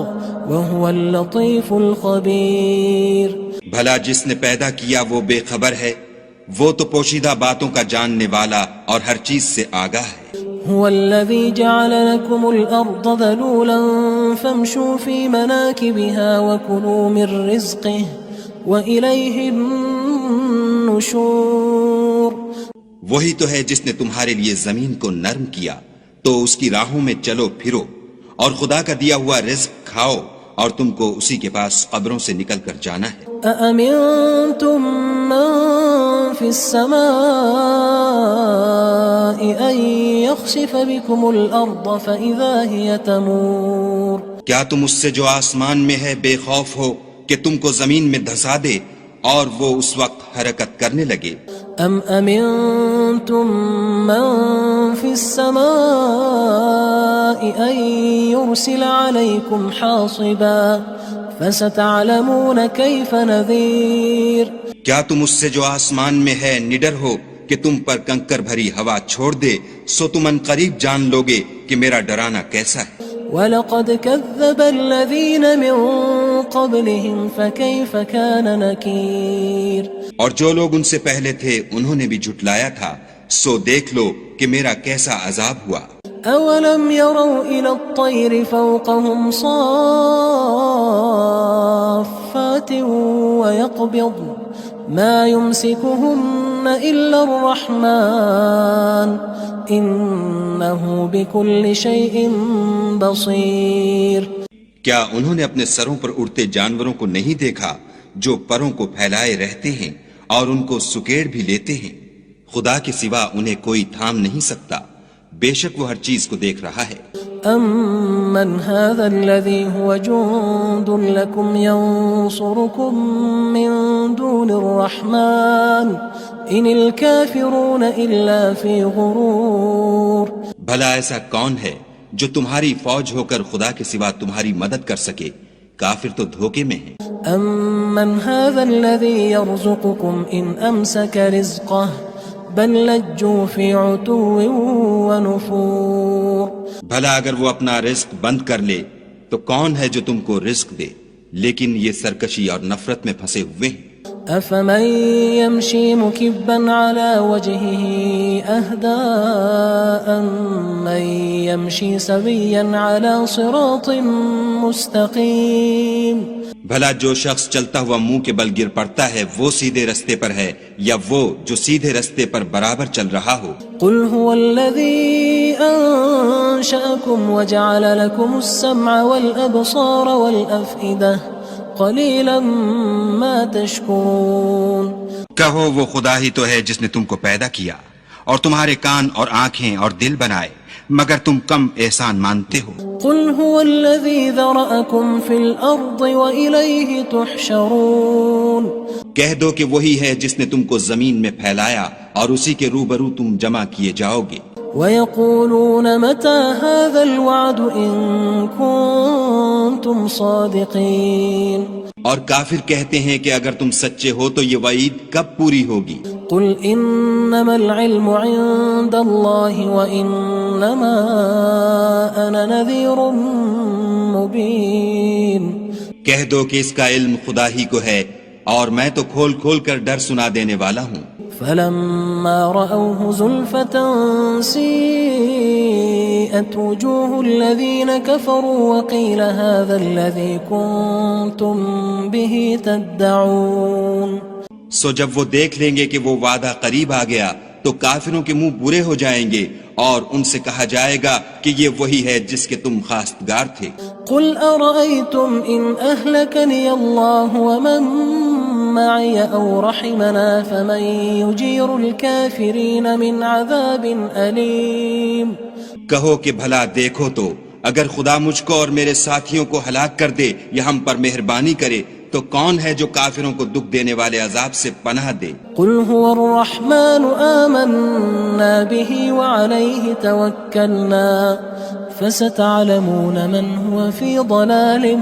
وَهُوَ اللَّطِيفُ الْخَبِيرُ. بھلا جس نے پیدا کیا وہ بے خبر ہے، وہ تو پوشیدہ باتوں کا جاننے والا اور ہر چیز سے آگاہ ہے. هو الذي جعل لكم الأرض ذلولا فامشوا في مناكبها وكلوا من رزقه وإليه النشور. وہی تو ہے جس نے تمہارے لیے زمین کو نرم کیا تو اس کی راہوں میں چلو پھرو اور خدا کا دیا ہوا رزق کھاؤ اور تم کو اسی کے پاس قبروں سے نکل کر جانا ہے. أأمنتم من في السماء أن يخسف بكم الأرض فإذا هي تمور. کیا تم اس سے جو آسمان میں ہے بے خوف ہو کہ تم کو زمین میں دھسا دے اور وہ اس وقت حرکت کرنے لگے؟ أم أمنتم من في السماء أن يرسل عليكم حاصبا فستعلمون كيف نذير. کیا تم اس سے جو آسمان میں ہے نڈر ہو کہ تم پر کنکر بھری ہوا چھوڑ دے، سو تم ان قریب جان لوگے کہ میرا ڈرانا کیسا ہے. وَلَقَدْ كَذَّبَ الَّذِينَ مِن قَبْلِهِمْ فَكَيْفَ كَانَ نَكِيرٌ. اور جو لوگ ان سے پہلے تھے انہوں نے بھی جھٹلایا تھا، سو دیکھ لو کہ میرا کیسا عذاب ہوا. أَوَلَمْ يَرَوْا إِلَى الطَّيْرِ فَوْقَهُمْ صَافَّاتٍ وَيَقْبِضْنَ مَا يُمْسِكُهُنَّ إِلَّا الرَّحْمَنُ إِنَّهُ بِكُلِّ شَيْءٍ بَصِيرٌ. کیا انہوں نے اپنے سروں پر اڑتے جانوروں کو نہیں دیکھا جو پروں کو پھیلائے رہتے ہیں اور ان کو سکیڑ بھی لیتے ہیں؟ خدا کے سوا انہیں کوئی تھام نہیں سکتا، بے شک وہ ہر چیز کو دیکھ رہا ہے. أَمَّنْ هَذَا الَّذِي هُوَ جُندٌ لَكُمْ يَنصُرُكُم مِّن دُونِ الرَّحْمَنِ إِنِ الْكَافِرُونَ إِلَّا فِي غُرُورٍ. بھلا ایسا کون ہے جو تمہاری فوج ہو کر خدا کے سوا تمہاری مدد کر سکے؟ کافر تو دھوکے میں ہیں۔ أَمَّنْ هَذَا الَّذِي يَرْزُقُكُمْ إِنْ أَمْسَكَ رِزْقَهُ بَلْ لَجُّوا فِي عُتُوٍّ وَنُفُورٍ۔ بھلا اگر وہ اپنا رزق بند کر لے تو کون ہے جو تم کو رزق دے، لیکن یہ سرکشی اور نفرت میں پھنسے ہوئے ہیں۔ أَفَمَن يَمْشِي مُكِبًّا عَلَى وَجْهِهِ أَهْدَىٰ أَمَّن يَمْشِي سَوِيًّا عَلَى صِرَاطٍ مُّسْتَقِيمٍ۔ بھلا جو شخص چلتا ہوا منہ کے بل گر پڑتا ہے وہ سیدھے رستے پر ہے یا وہ جو سیدھے رستے پر برابر چل رہا ہو؟ قُلْ هُوَ الَّذِي أَنشَأَكُمْ وَجَعَلَ لَكُمُ السَّمْعَ وَالْأَبْصَارَ وَالْأَفْئِدَةَ قَلِيلًا مَا تَشْكُرُونَ۔ کہو وہ خدا ہی تو ہے جس نے تم کو پیدا کیا اور تمہارے کان اور آنکھیں اور دل بنائے، مگر تم کم احسان مانتے ہو۔ قُلْ هُوَ الَّذِي ذَرَأَكُمْ فِي الْأَرْضِ وَإِلَيْهِ تُحْشَرُونَ۔ کہہ دو کہ وہی ہے جس نے تم کو زمین میں پھیلایا اور اسی کے روبرو تم جمع کیے جاؤ گے۔ وَيَقُولُونَ مَتَى هَذَا الْوَعْدُ إِن كُنتُمْ صَادِقِينَ۔ اور کافر کہتے ہیں کہ اگر تم سچے ہو تو یہ وعید کب پوری ہوگی؟ قُلْ إِنَّمَا الْعِلْمُ عِندَ اللَّهِ وَإِنَّمَا أَنَا نَذِيرٌ مُّبِينٌ۔ کہہ دو کہ اس کا علم خدا ہی کو ہے اور میں تو کھول کھول کر ڈر سنا دینے والا ہوں۔ فَلَمَّا رَأَوْهُ زُلْفَةً سِيئَتْ وُجُوهُ الَّذِينَ كَفَرُوا وَقِيلَ هَذَا الَّذِي كُنتُم بِهِ تَدَّعُونَ۔ سو جب وہ دیکھ لیں گے کہ وہ وعدہ قریب آ گیا تو کافروں کے منہ برے ہو جائیں گے اور ان سے کہا جائے گا کہ یہ وہی ہے جس کے تم خواستگار تھے۔ قُلْ أَرَأَيْتُمْ إِنْ أَهْلَكَنِيَ اللَّهُ وَمَن مَّعِيَ أَوْ رَحِمَنَا فَمَن يُجِيرُ الْكَافِرِينَ مِنْ عَذَابٍ أَلِيمٍ۔ کہو کہ بھلا دیکھو تو اگر خدا مجھ کو اور میرے ساتھیوں کو ہلاک کر دے یا ہم پر مہربانی کرے تو کون ہے جو کافروں کو دکھ دینے والے عذاب سے پناہ دے؟ قُلْ هُوَ الرَّحْمَنُ آمَنَّا بِهِ وَعَلَيْهِ تَوَكَّلْنَا فَسَتَعْلَمُونَ مَنْ هُوَ فِي ضَلَالٍ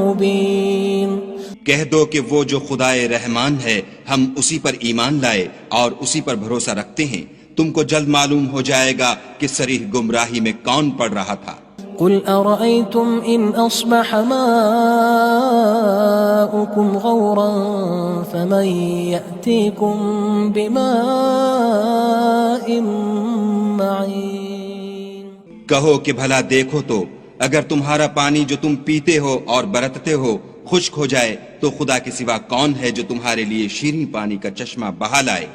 مُّبِينٍ۔ کہہ دو کہ وہ جو خدائے رحمان ہے ہم اسی پر ایمان لائے اور اسی پر بھروسہ رکھتے ہیں، تم کو جلد معلوم ہو جائے گا کہ صریح گمراہی میں کون پڑ رہا تھا۔ قُلْ أَرَأَيْتُمْ إِنْ أَصْبَحَ مَاؤُكُمْ غَوْرًا فَمَن يَأْتِيكُم بِمَاءٍ مَّعِينٍ۔ کہو کہ بھلا دیکھو تو اگر تمہارا پانی جو تم پیتے ہو اور برتتے ہو خشک ہو جائے تو خدا کے سوا کون ہے جو تمہارے لیے شیریں پانی کا چشمہ بہا لائے؟